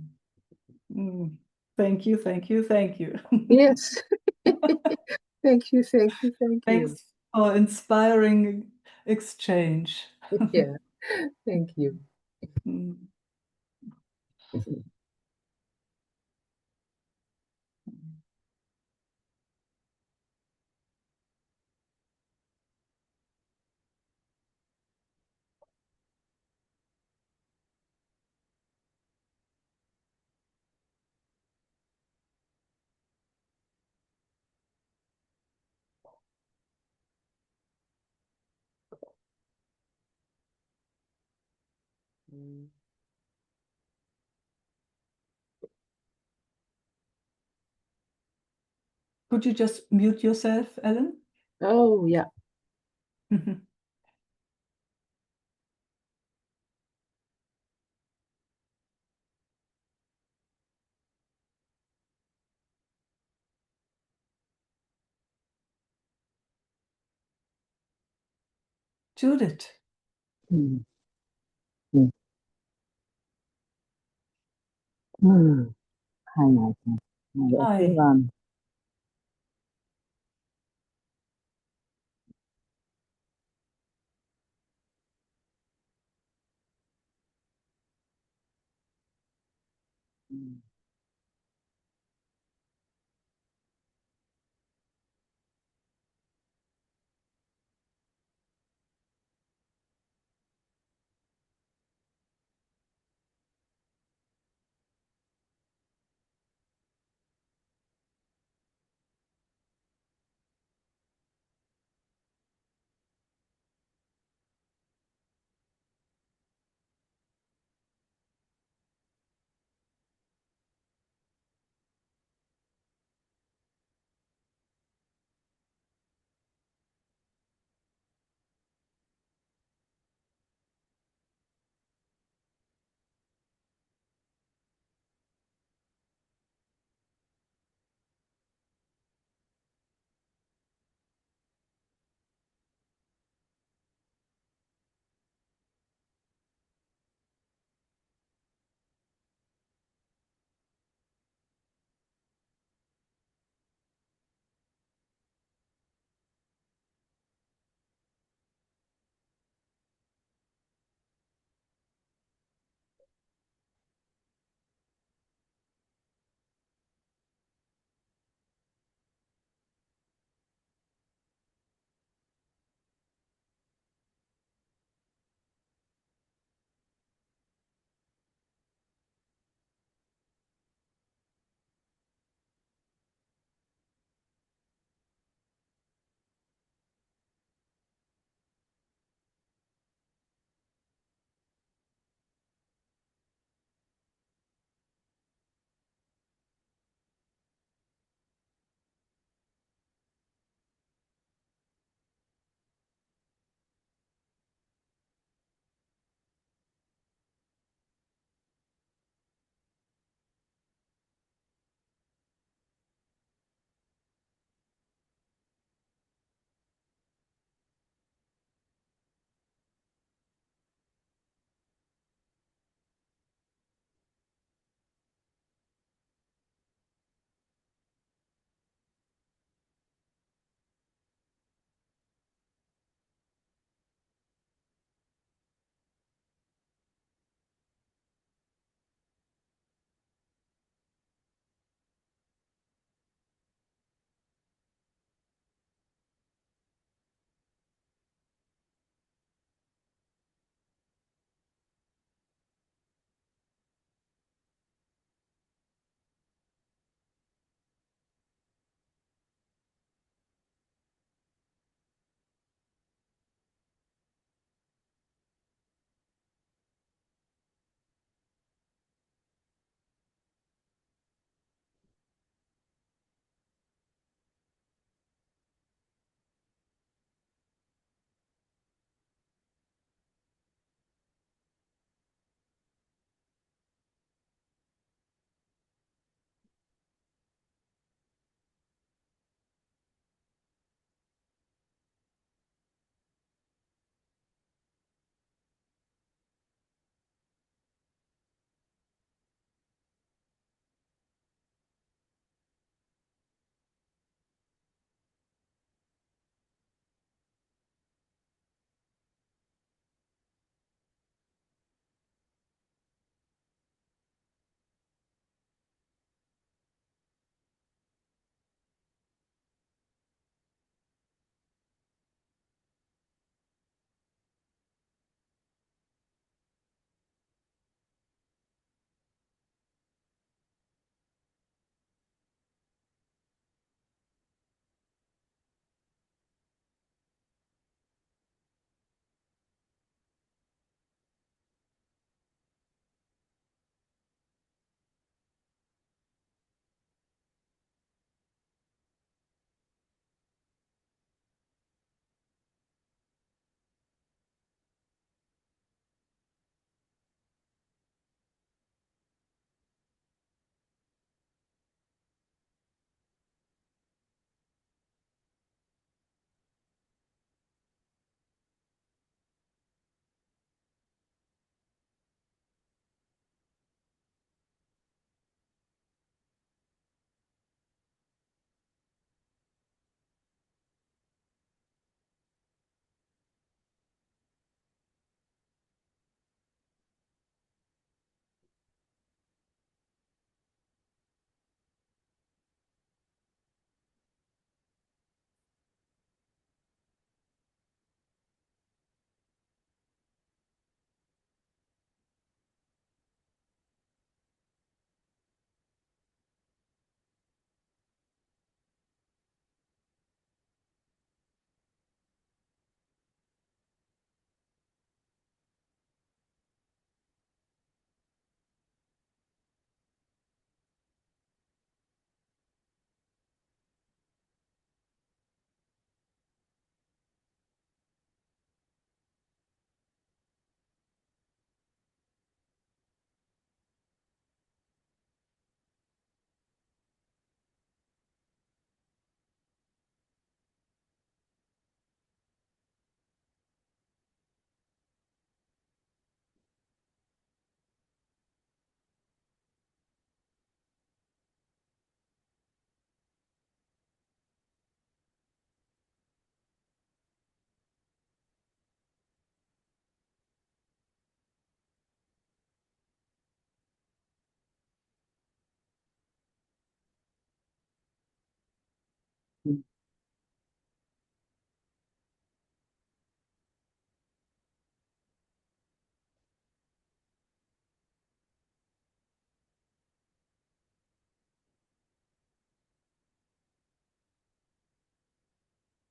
Speaker 1: mm. Thank you, thank you, thank you.
Speaker 4: Yes. Thank you, thank you, thank you.
Speaker 1: Thanks for inspiring exchange.
Speaker 4: Yeah, thank you.
Speaker 1: Mm.
Speaker 4: Mm.
Speaker 1: Could you just mute yourself, Ellen?
Speaker 4: Oh, yeah.
Speaker 1: Judith,
Speaker 4: Mm. Mm. Mm. Hi, Michael. Hello,
Speaker 1: hi.
Speaker 4: everyone. Mm.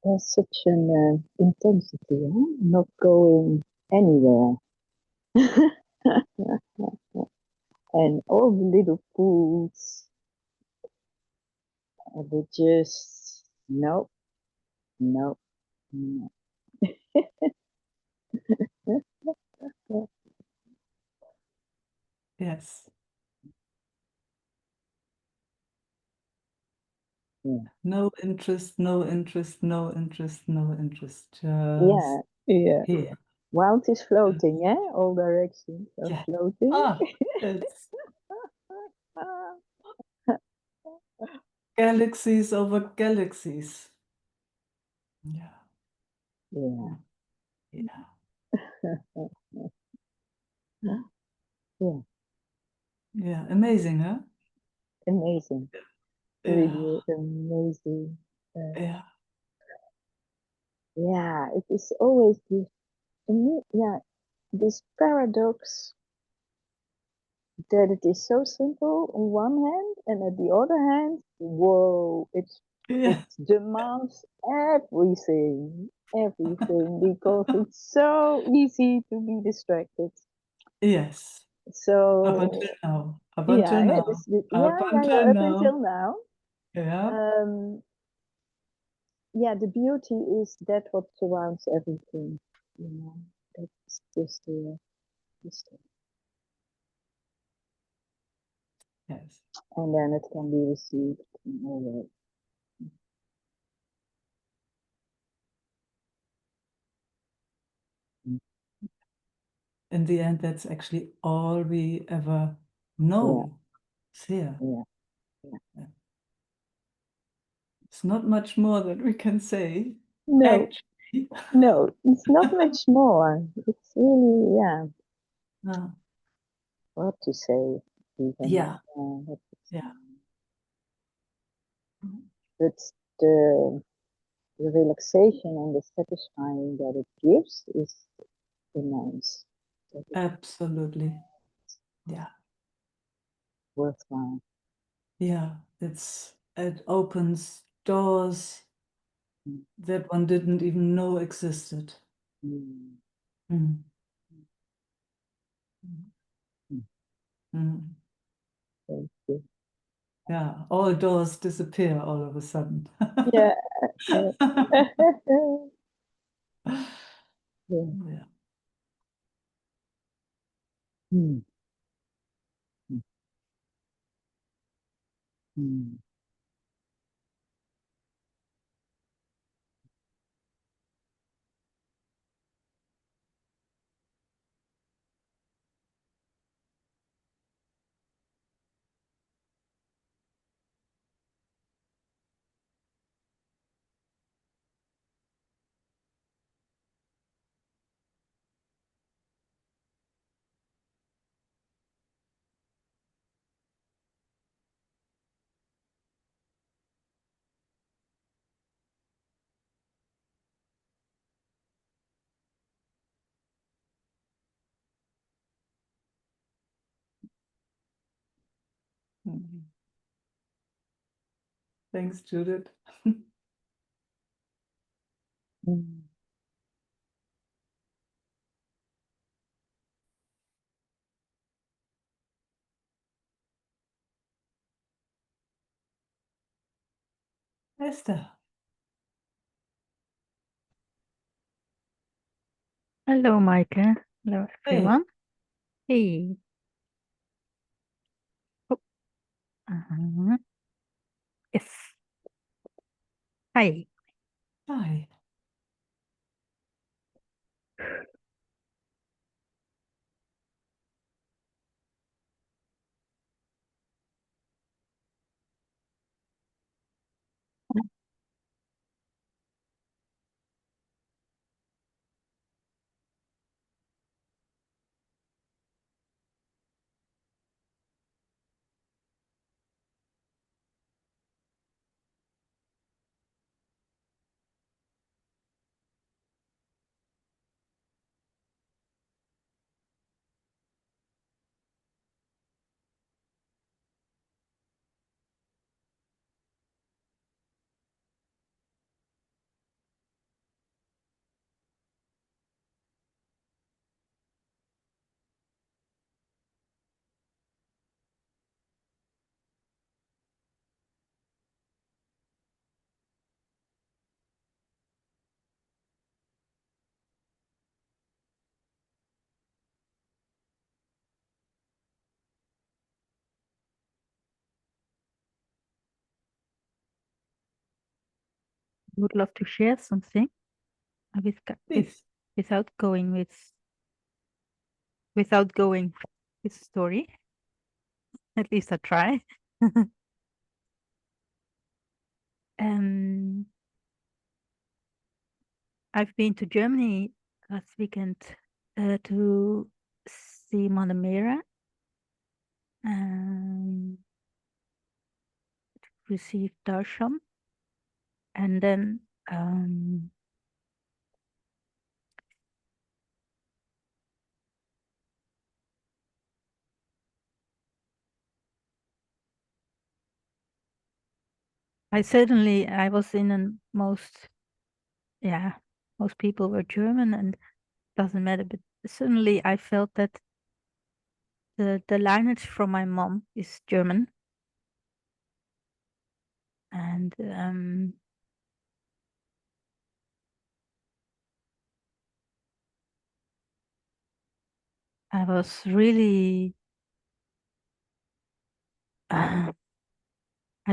Speaker 5: There's such an intensity, huh? Not going anywhere. And all the little pools, they just, no, no, no.
Speaker 1: Yes.
Speaker 5: Yeah.
Speaker 1: No interest, no interest, no interest, no interest. Just
Speaker 5: Yeah, yeah.
Speaker 1: here.
Speaker 5: Wild is floating, eh? All directions are
Speaker 1: Yeah.
Speaker 5: floating.
Speaker 1: Ah, it's galaxies over galaxies. Yeah.
Speaker 5: Yeah.
Speaker 1: Yeah.
Speaker 5: Yeah.
Speaker 1: Yeah. Amazing, huh?
Speaker 5: Amazing.
Speaker 1: Yeah.
Speaker 5: Really amazing.
Speaker 1: Yeah.
Speaker 5: Yeah, it is always this, yeah, this paradox that it is so simple on one hand, and at the other hand, whoa, it
Speaker 1: Yeah.
Speaker 5: demands everything, because it's so easy to be distracted.
Speaker 1: Yes. Up until
Speaker 5: So
Speaker 1: now. Up
Speaker 5: yeah,
Speaker 1: until
Speaker 5: yeah,
Speaker 1: now. Up until
Speaker 5: up
Speaker 1: now.
Speaker 5: until now.
Speaker 1: Yeah.
Speaker 5: Yeah, the beauty is that what surrounds everything, you know. That's just the
Speaker 1: Yes.
Speaker 5: and then it can be received in all ways.
Speaker 1: In the end, that's actually all we ever know. It's here.
Speaker 5: Yeah.
Speaker 1: It's not much more that we can say.
Speaker 5: No,
Speaker 1: Actually.
Speaker 5: no, it's not much more. It's really, yeah,
Speaker 1: No.
Speaker 5: what to say, even.
Speaker 1: Yeah.
Speaker 5: What to say.
Speaker 1: Yeah.
Speaker 5: But the relaxation and the satisfying that it gives is immense. That is
Speaker 1: Absolutely. Yeah.
Speaker 5: worthwhile.
Speaker 1: Yeah. It opens doors
Speaker 5: Mm.
Speaker 1: that one didn't even know existed.
Speaker 5: Mm.
Speaker 1: Mm.
Speaker 5: Mm.
Speaker 1: Mm.
Speaker 5: Thank you.
Speaker 1: Yeah. All doors disappear all of a sudden.
Speaker 5: Yeah. Yeah. Yeah.
Speaker 1: Yeah.
Speaker 5: Mm. Mm. Mm.
Speaker 1: Mhm. Thanks, Judith.
Speaker 5: Mm.
Speaker 1: Esther.
Speaker 6: Hello, Meike. Hello,
Speaker 1: Hey.
Speaker 6: everyone. Hey. Oh, uh-huh. Yes. Hi.
Speaker 1: Hi.
Speaker 6: would love to share something
Speaker 1: Please.
Speaker 6: without going with the story. At least I try. I've been to Germany last weekend to see Mother Mera and receive darshan, and then I was in most people were German, and doesn't matter, but suddenly I felt that the lineage from my mom is German, and I was really I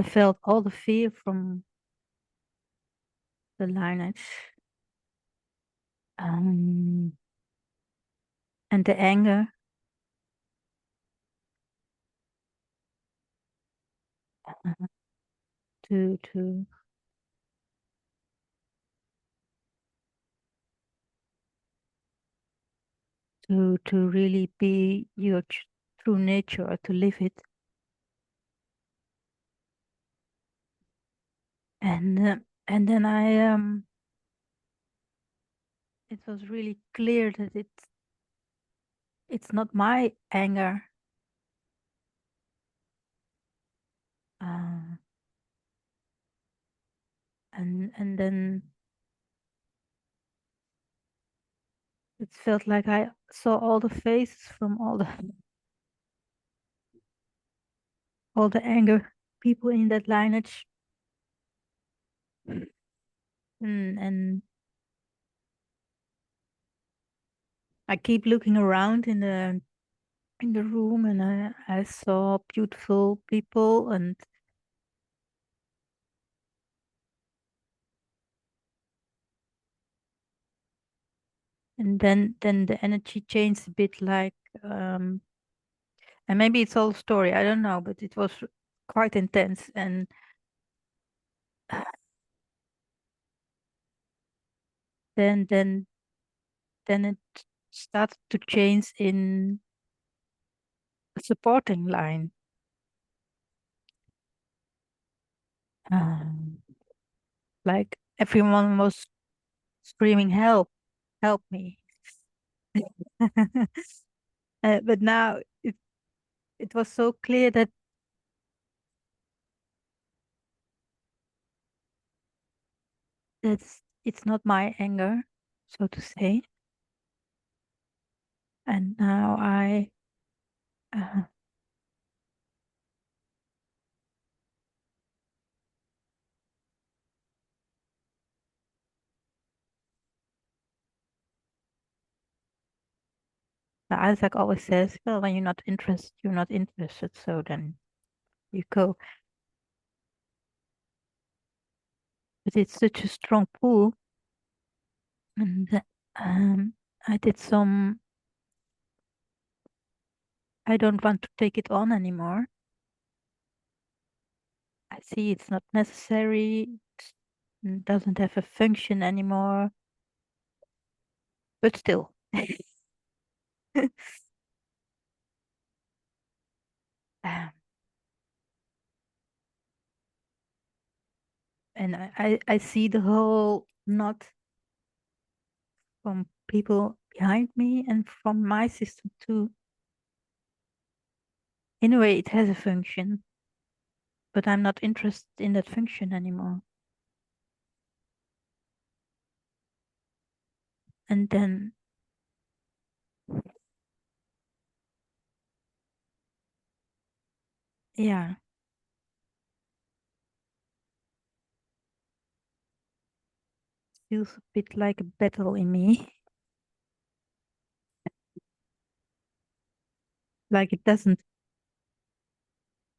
Speaker 6: felt all the fear from the lineage, and the anger, to really be your true nature, or to live it. And then it was really clear that it's not my anger, and then it felt like I saw all the faces from all the anger people in that lineage, and I keep looking around in the room, and I saw beautiful people, and then the energy changed a bit, like and maybe it's all story, I don't know, but it was quite intense, and then it started to change in a supporting line. Like everyone was screaming, help, help me. But now it was so clear that it's not my anger, so to say. And now I Isaac always says, well, when you're not interested, you're not interested, so then you go. But it's such a strong pull, and I did some. I don't want to take it on anymore. I see it's not necessary. It doesn't have a function anymore. But still. And I see the whole knot from people behind me and from my system too. In a way, it has a function, but I'm not interested in that function anymore. And then yeah, it feels a bit like a battle in me. Like it doesn't,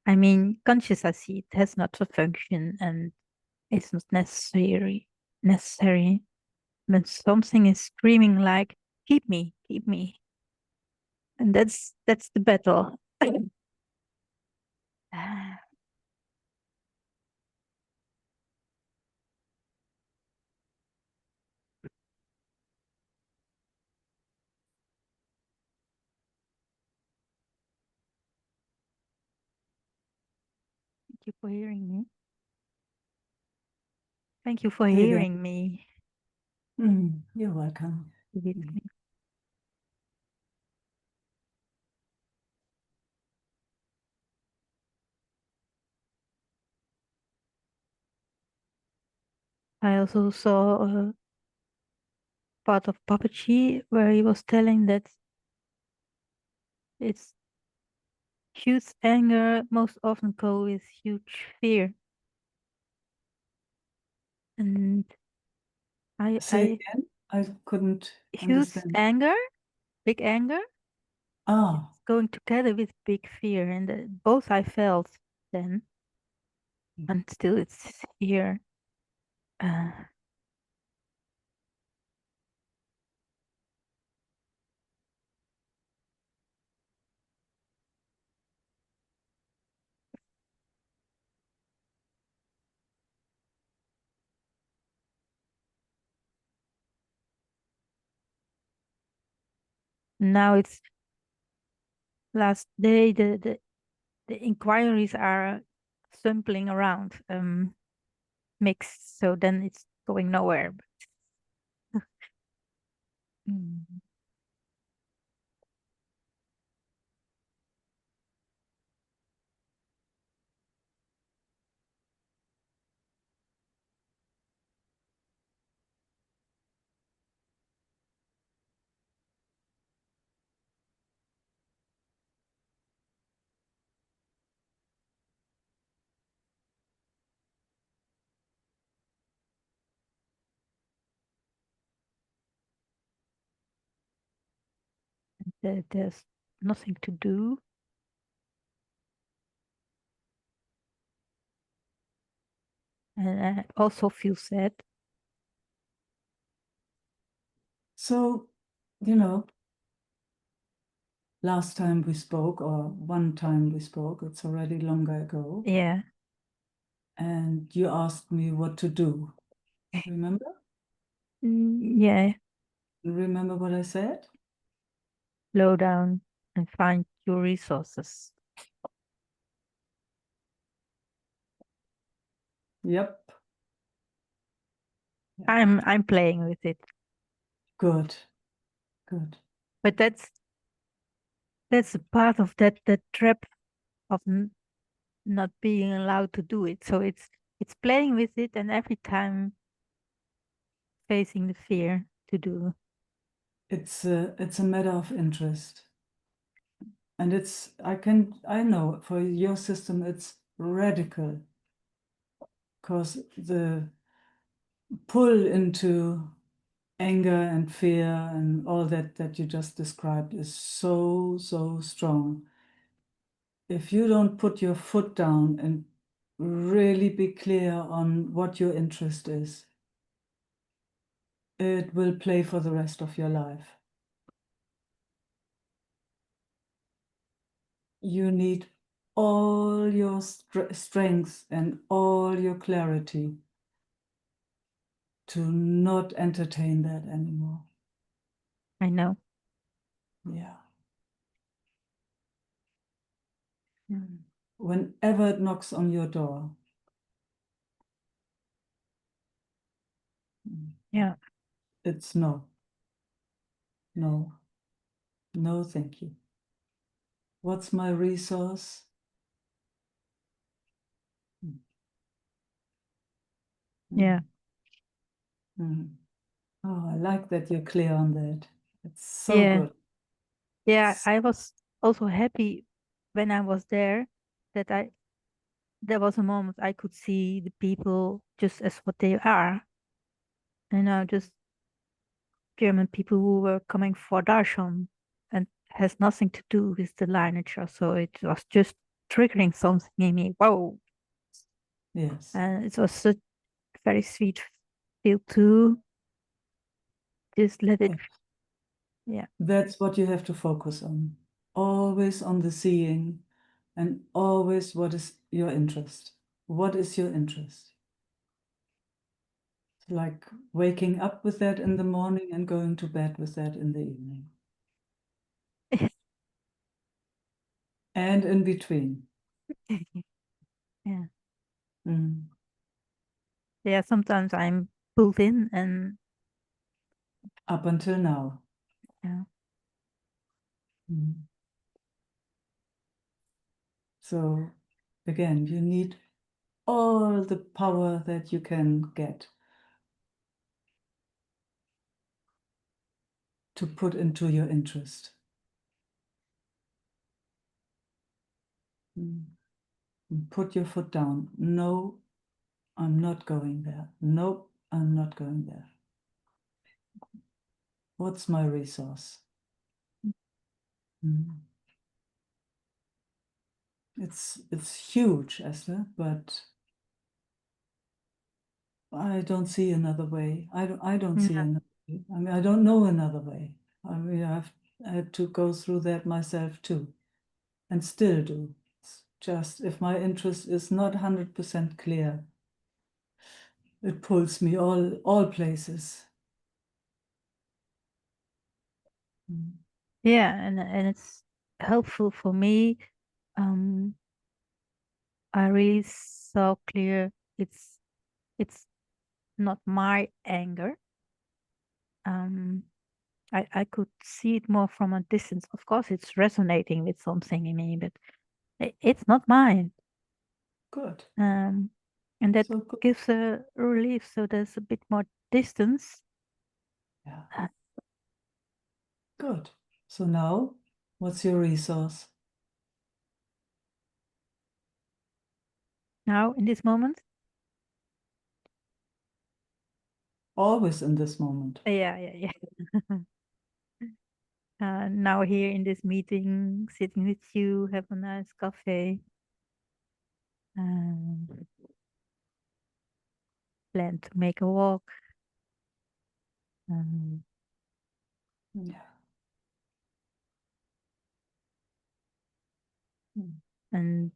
Speaker 6: I mean, conscious I see it has not a function and it's not necessary. necessary. When something is screaming like, keep me, and that's the battle. Thank you for hearing me. Thank you for
Speaker 1: Say again.
Speaker 6: hearing me.
Speaker 1: You're welcome.
Speaker 6: With
Speaker 1: Mm.
Speaker 6: me. I also saw a part of Papachi where he was telling that it's huge anger most often go with huge fear. And
Speaker 1: Say again. I couldn't
Speaker 6: huge
Speaker 1: understand.
Speaker 6: anger, big anger,
Speaker 1: Ah,
Speaker 6: going together with big fear, and both I felt then, and still it's here. Now it's last day. The inquiries are stumbling around, mixed. So then it's going nowhere. Mm. There's nothing to do. And I also feel sad.
Speaker 1: so, last time we spoke, or one time we spoke, it's already longer ago,
Speaker 6: Yeah.
Speaker 1: and you asked me what to do. Remember?
Speaker 6: Yeah.
Speaker 1: Remember what I said?
Speaker 6: Slow down and find your resources.
Speaker 1: Yep.
Speaker 6: I'm playing with it.
Speaker 1: Good.
Speaker 6: But that's a part of that trap of not being allowed to do it. So it's playing with it, and every time facing the fear to do.
Speaker 1: It's a matter of interest. And I know for your system it's radical, because the pull into anger and fear and all that you just described is so strong. If you don't put your foot down and really be clear on what your interest is, it will play for the rest of your life. You need all your strength and all your clarity to not entertain that anymore.
Speaker 6: I know.
Speaker 1: Yeah. Whenever it knocks on your door.
Speaker 6: Yeah.
Speaker 1: It's no, thank you. What's my resource?
Speaker 6: Yeah.
Speaker 1: Oh, I like that you're clear on that. It's so
Speaker 6: Yeah.
Speaker 1: good.
Speaker 6: Yeah, I was also happy when I was there that there was a moment I could see the people just as what they are. Just German people who were coming for darshan, and has nothing to do with the lineage. So it was just triggering something in me. Whoa.
Speaker 1: Yes.
Speaker 6: And it was a very sweet feel too. Just let it.
Speaker 1: Yeah.
Speaker 6: Yeah.
Speaker 1: That's what you have to focus on. Always on the seeing, and always what is your interest? What is your interest? It's like waking up with that in the morning and going to bed with that in the evening. And in between.
Speaker 6: Yeah.
Speaker 1: Mm.
Speaker 6: Yeah. Sometimes I'm pulled in, and
Speaker 1: Up until now.
Speaker 6: yeah.
Speaker 1: Mm. So again, you need all the power that you can get to put into your interest. Mm. And put your foot down. No, I'm not going there. Nope, I'm not going there. What's my resource? Mm. It's huge, Esther, but I don't see another way. I don't see
Speaker 6: Yeah.
Speaker 1: another way. I mean, I don't know another way. I mean, I had to go through that myself too, and still do. It's just if my interest is not 100% clear, it pulls me all places. Mm.
Speaker 6: Yeah, and it's helpful for me. Um, I really saw clear. It's not my anger. I could see it more from a distance. Of course, it's resonating with something in me, but it's not mine.
Speaker 1: Good.
Speaker 6: And that
Speaker 1: So good.
Speaker 6: gives a relief. So there's a bit more distance.
Speaker 1: Yeah.
Speaker 6: Uh,
Speaker 1: Good. So now, what's your resource?
Speaker 6: Now, in this moment.
Speaker 1: Always in this moment.
Speaker 6: Yeah. Now here in this meeting, sitting with you, have a nice coffee. Plan to make a walk.
Speaker 1: Yeah.
Speaker 6: And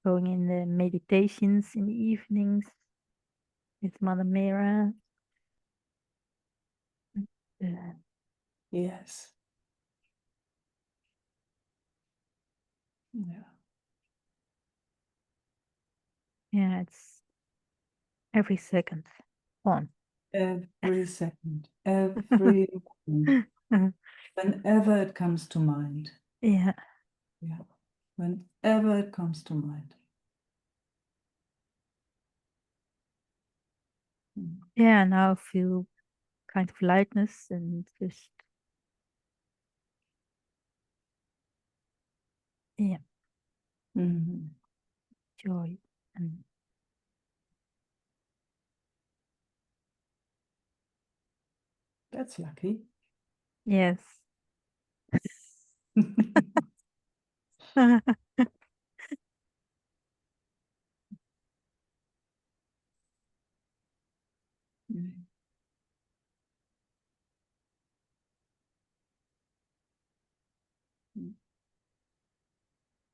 Speaker 6: going in the meditations in the evenings with Mother Mira.
Speaker 1: Yes. Yeah.
Speaker 6: Yeah, it's every second on.
Speaker 1: Every second, every moment, whenever it comes to mind.
Speaker 6: Yeah.
Speaker 1: Yeah. Whenever it comes to mind.
Speaker 6: Yeah, now I feel kind of lightness and just
Speaker 1: Mm-hmm.
Speaker 6: joy. And
Speaker 1: That's lucky.
Speaker 6: yes.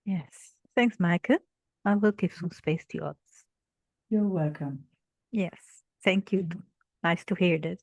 Speaker 6: Yes. Thanks, Meike. I will give some space to others.
Speaker 1: You're welcome.
Speaker 6: Yes. Thank you. Nice to hear that.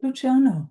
Speaker 1: Luciano.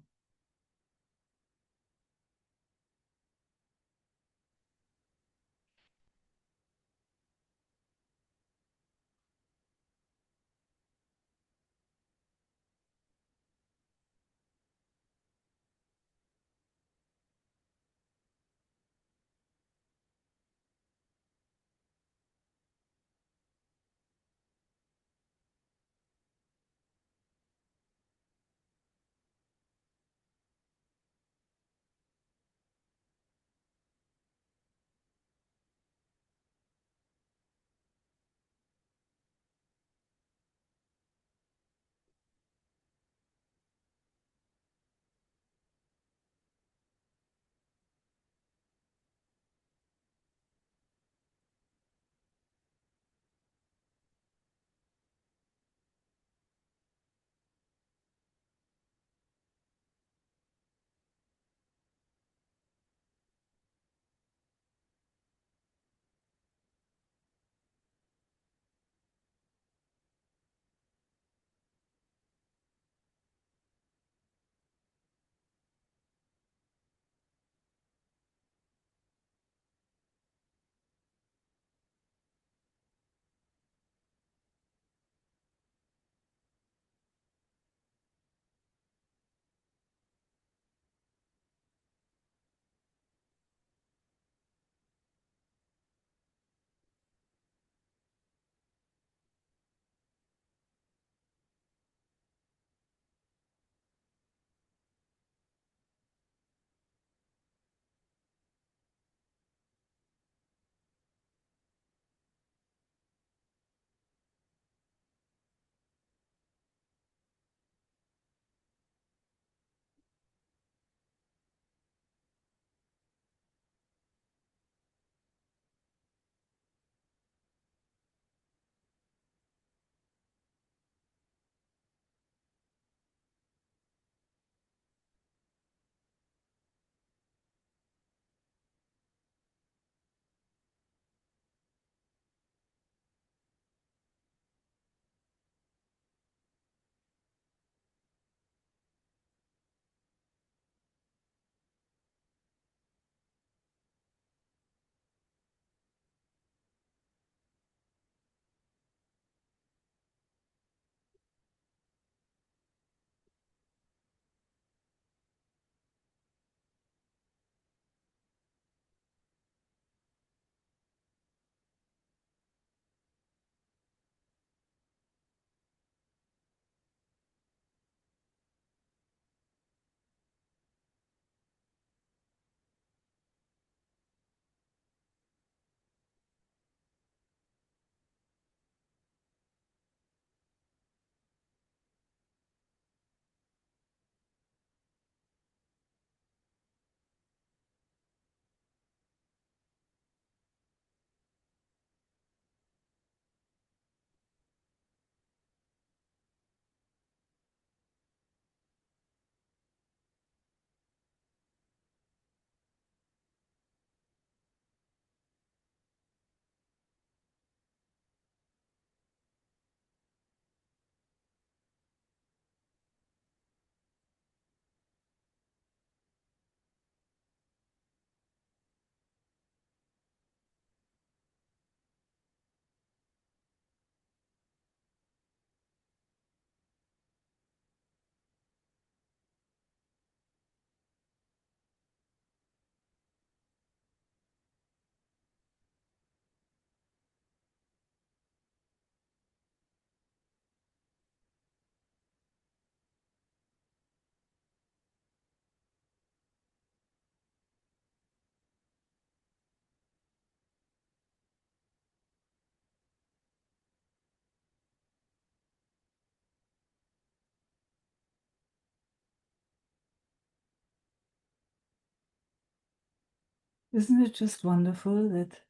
Speaker 1: Isn't it just wonderful that,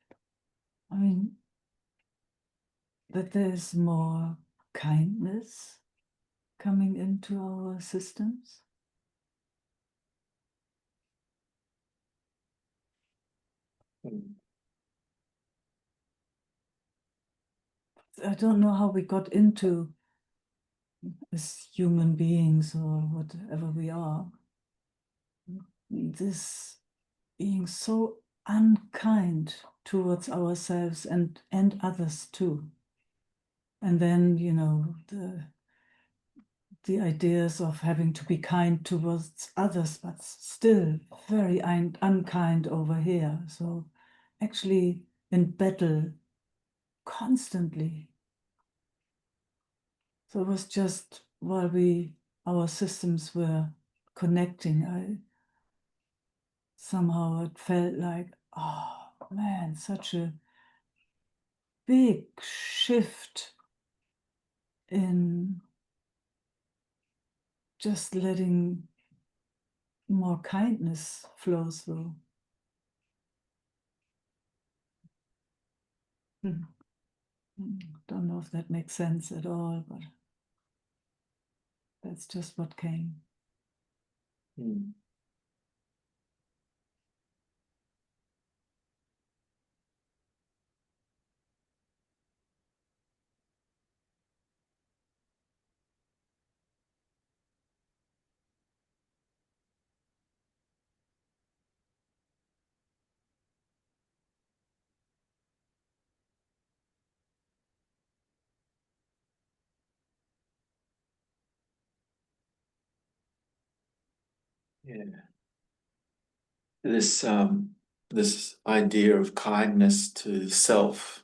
Speaker 1: I mean, that there's more kindness coming into our systems? I don't know how we got into as human beings or whatever we are, this being so unkind towards ourselves and others too. And then, you know, the ideas of having to be kind towards others, but still very unkind over here. So actually in battle constantly. So it was just while our systems were connecting, somehow it felt like, oh man, such a big shift in just letting more kindness flow through. Don't know if that makes sense at all, but that's just what came.
Speaker 7: Yeah. This idea of kindness to self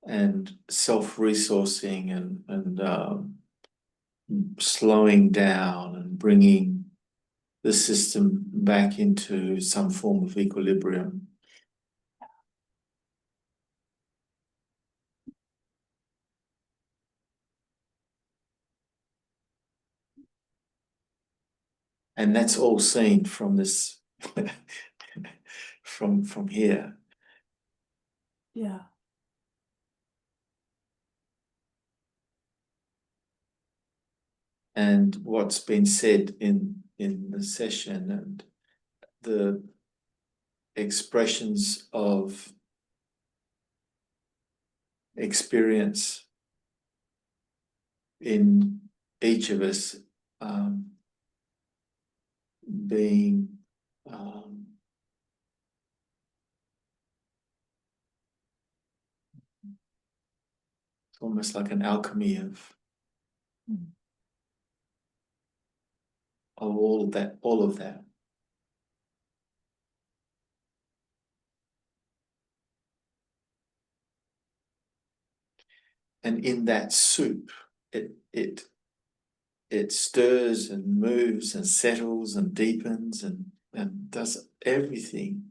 Speaker 7: and self-resourcing and slowing down and bringing the system back into some form of equilibrium. And that's all seen from this, from here.
Speaker 1: Yeah.
Speaker 7: And what's been said in the session and the expressions of experience in each of us being it's almost like an alchemy of all of that. And in that soup, it stirs and moves and settles and deepens and does everything.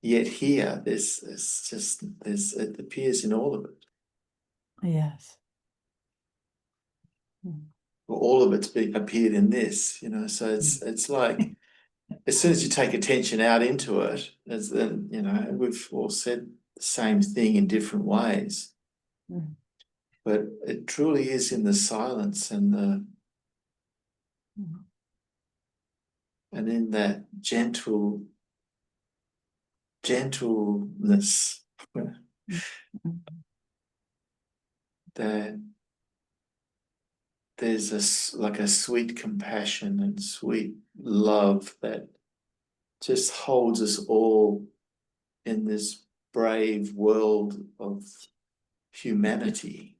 Speaker 7: Yet here, it appears in all of it.
Speaker 1: Yes.
Speaker 7: Well, all of it's appeared in this, you know. So it's like as soon as you take attention out into it, as then you know, we've all said the same thing in different ways. But it truly is in the silence and and in that gentleness that there's like a sweet compassion and sweet love that just holds us all in this brave world of humanity.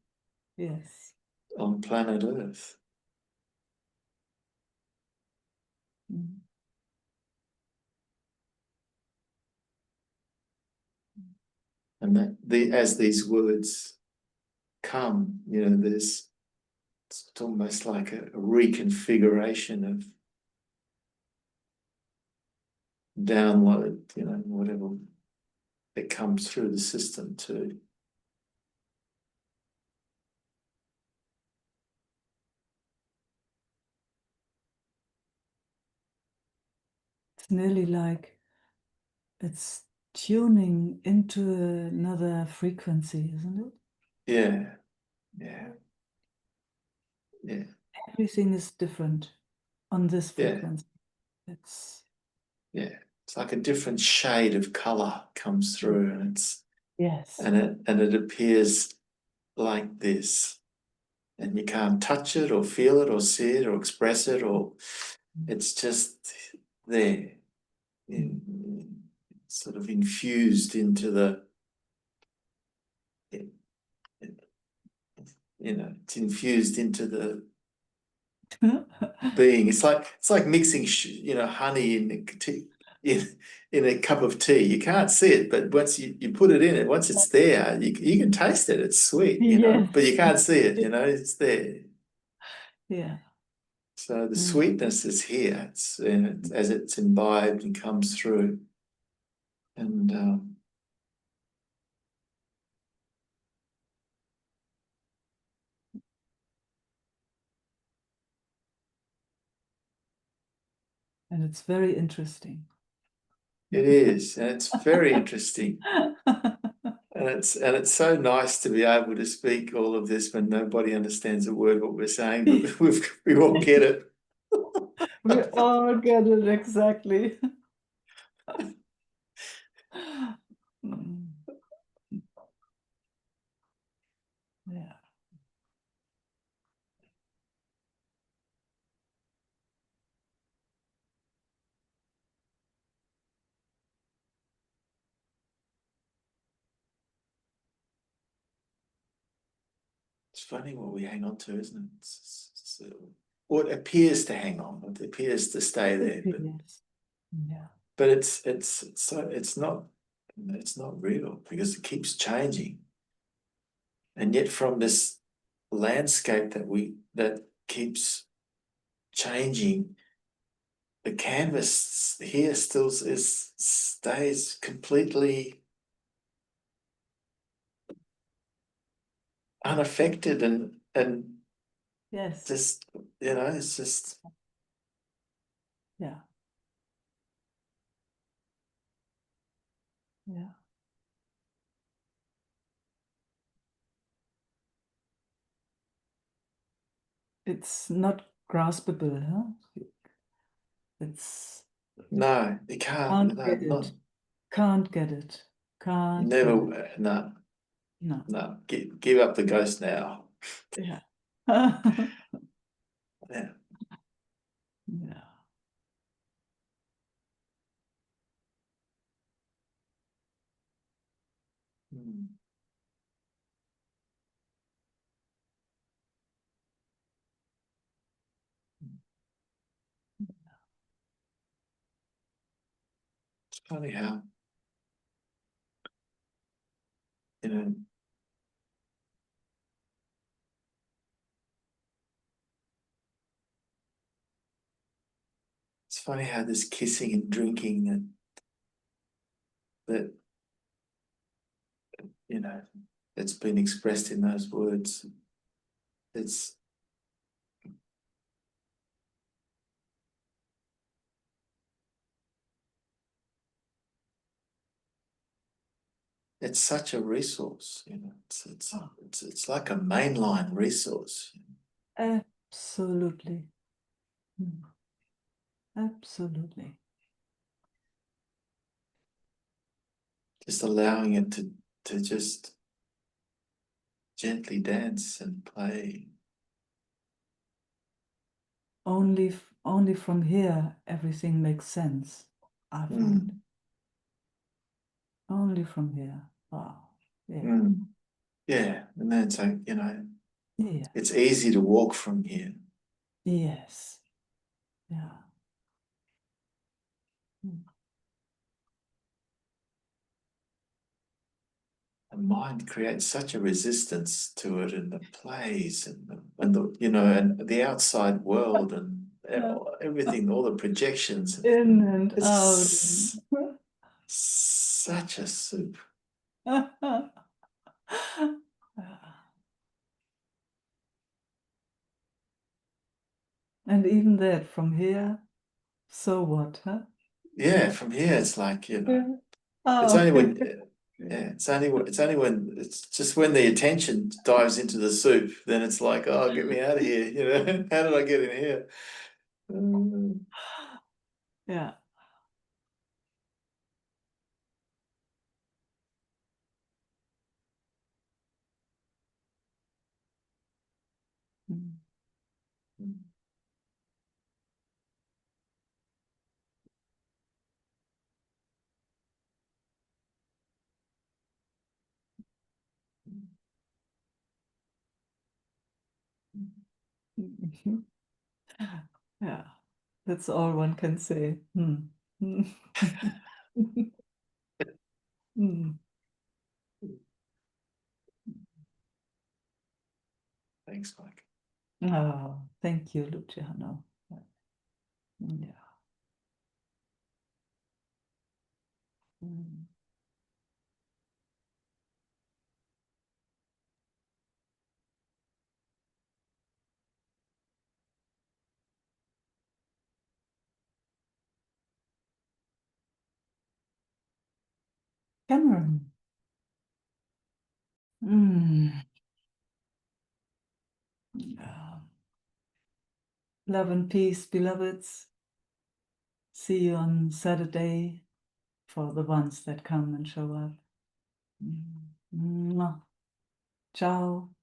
Speaker 1: Yes.
Speaker 7: On planet Earth. And that as these words come, you know, it's almost like a reconfiguration of download, you know, whatever that comes through the system too.
Speaker 1: It's nearly like it's tuning into another frequency, isn't it?
Speaker 7: Yeah, yeah, yeah.
Speaker 1: Everything is different on this frequency.
Speaker 7: It's like a different shade of color comes through, and
Speaker 1: yes,
Speaker 7: and it appears like this. and you can't touch it or feel it or see it or express it, or it's just there, sort of infused into the, it's infused into the being. It's like mixing, honey in tea, in a cup of tea. You can't see it, but once you put it in it, once it's there, you can taste it. It's sweet,
Speaker 1: Yes.
Speaker 7: but you can't see it. It's there.
Speaker 1: Yeah.
Speaker 7: So the sweetness is here. It's as it's imbibed and comes through, and
Speaker 1: it's very interesting.
Speaker 7: it is, and it's very interesting. And it's so nice to be able to speak all of this when nobody understands a word what we're saying, but we all get it.
Speaker 1: We all get it exactly. Yeah.
Speaker 7: It's funny what we hang on to, isn't it? Or it appears to hang on, it appears to stay there,
Speaker 1: Yeah.
Speaker 7: but it's not real because it keeps changing, and yet from this landscape that keeps changing, the canvas here still stays completely unaffected, and
Speaker 1: Yes.
Speaker 7: just it's just
Speaker 1: Yeah. Yeah. It's not graspable, huh? It's
Speaker 7: no, you can't,
Speaker 1: get
Speaker 7: not
Speaker 1: it. Can't get it.
Speaker 7: you
Speaker 1: Can't get
Speaker 7: never,
Speaker 1: it.
Speaker 7: no.
Speaker 1: No.
Speaker 7: No, give up the ghost now.
Speaker 1: Yeah.
Speaker 7: Yeah.
Speaker 1: Yeah.
Speaker 7: Mm. It's funny how, you know, it's funny how this kissing and drinking that it's been expressed in those words. It's such a resource, it's like a mainline resource.
Speaker 1: Absolutely. Absolutely.
Speaker 7: Just allowing it to just gently dance and play.
Speaker 1: Only from here everything makes sense. I find. Only from here. Wow. Yeah.
Speaker 7: Yeah, and then it's like,
Speaker 1: Yeah.
Speaker 7: it's easy to walk from here.
Speaker 1: Yes. Yeah.
Speaker 7: The mind creates such a resistance to it, and the plays and the outside world and everything, all the projections.
Speaker 1: In and out.
Speaker 7: It's such a soup.
Speaker 1: And even that from here, so what, huh?
Speaker 7: Yeah, from here it's like,
Speaker 1: Oh,
Speaker 7: it's only when
Speaker 1: okay.
Speaker 7: it's just when the attention dives into the soup, then it's like, oh, get me out of here, how did I get in here?
Speaker 1: Yeah. Yeah, that's all one can say.
Speaker 7: Thanks, Mike.
Speaker 1: Oh, thank you, Luciano. Yeah. Cameron. Yeah. Love and peace, beloveds. See you on Saturday for the ones that come and show up. Ciao.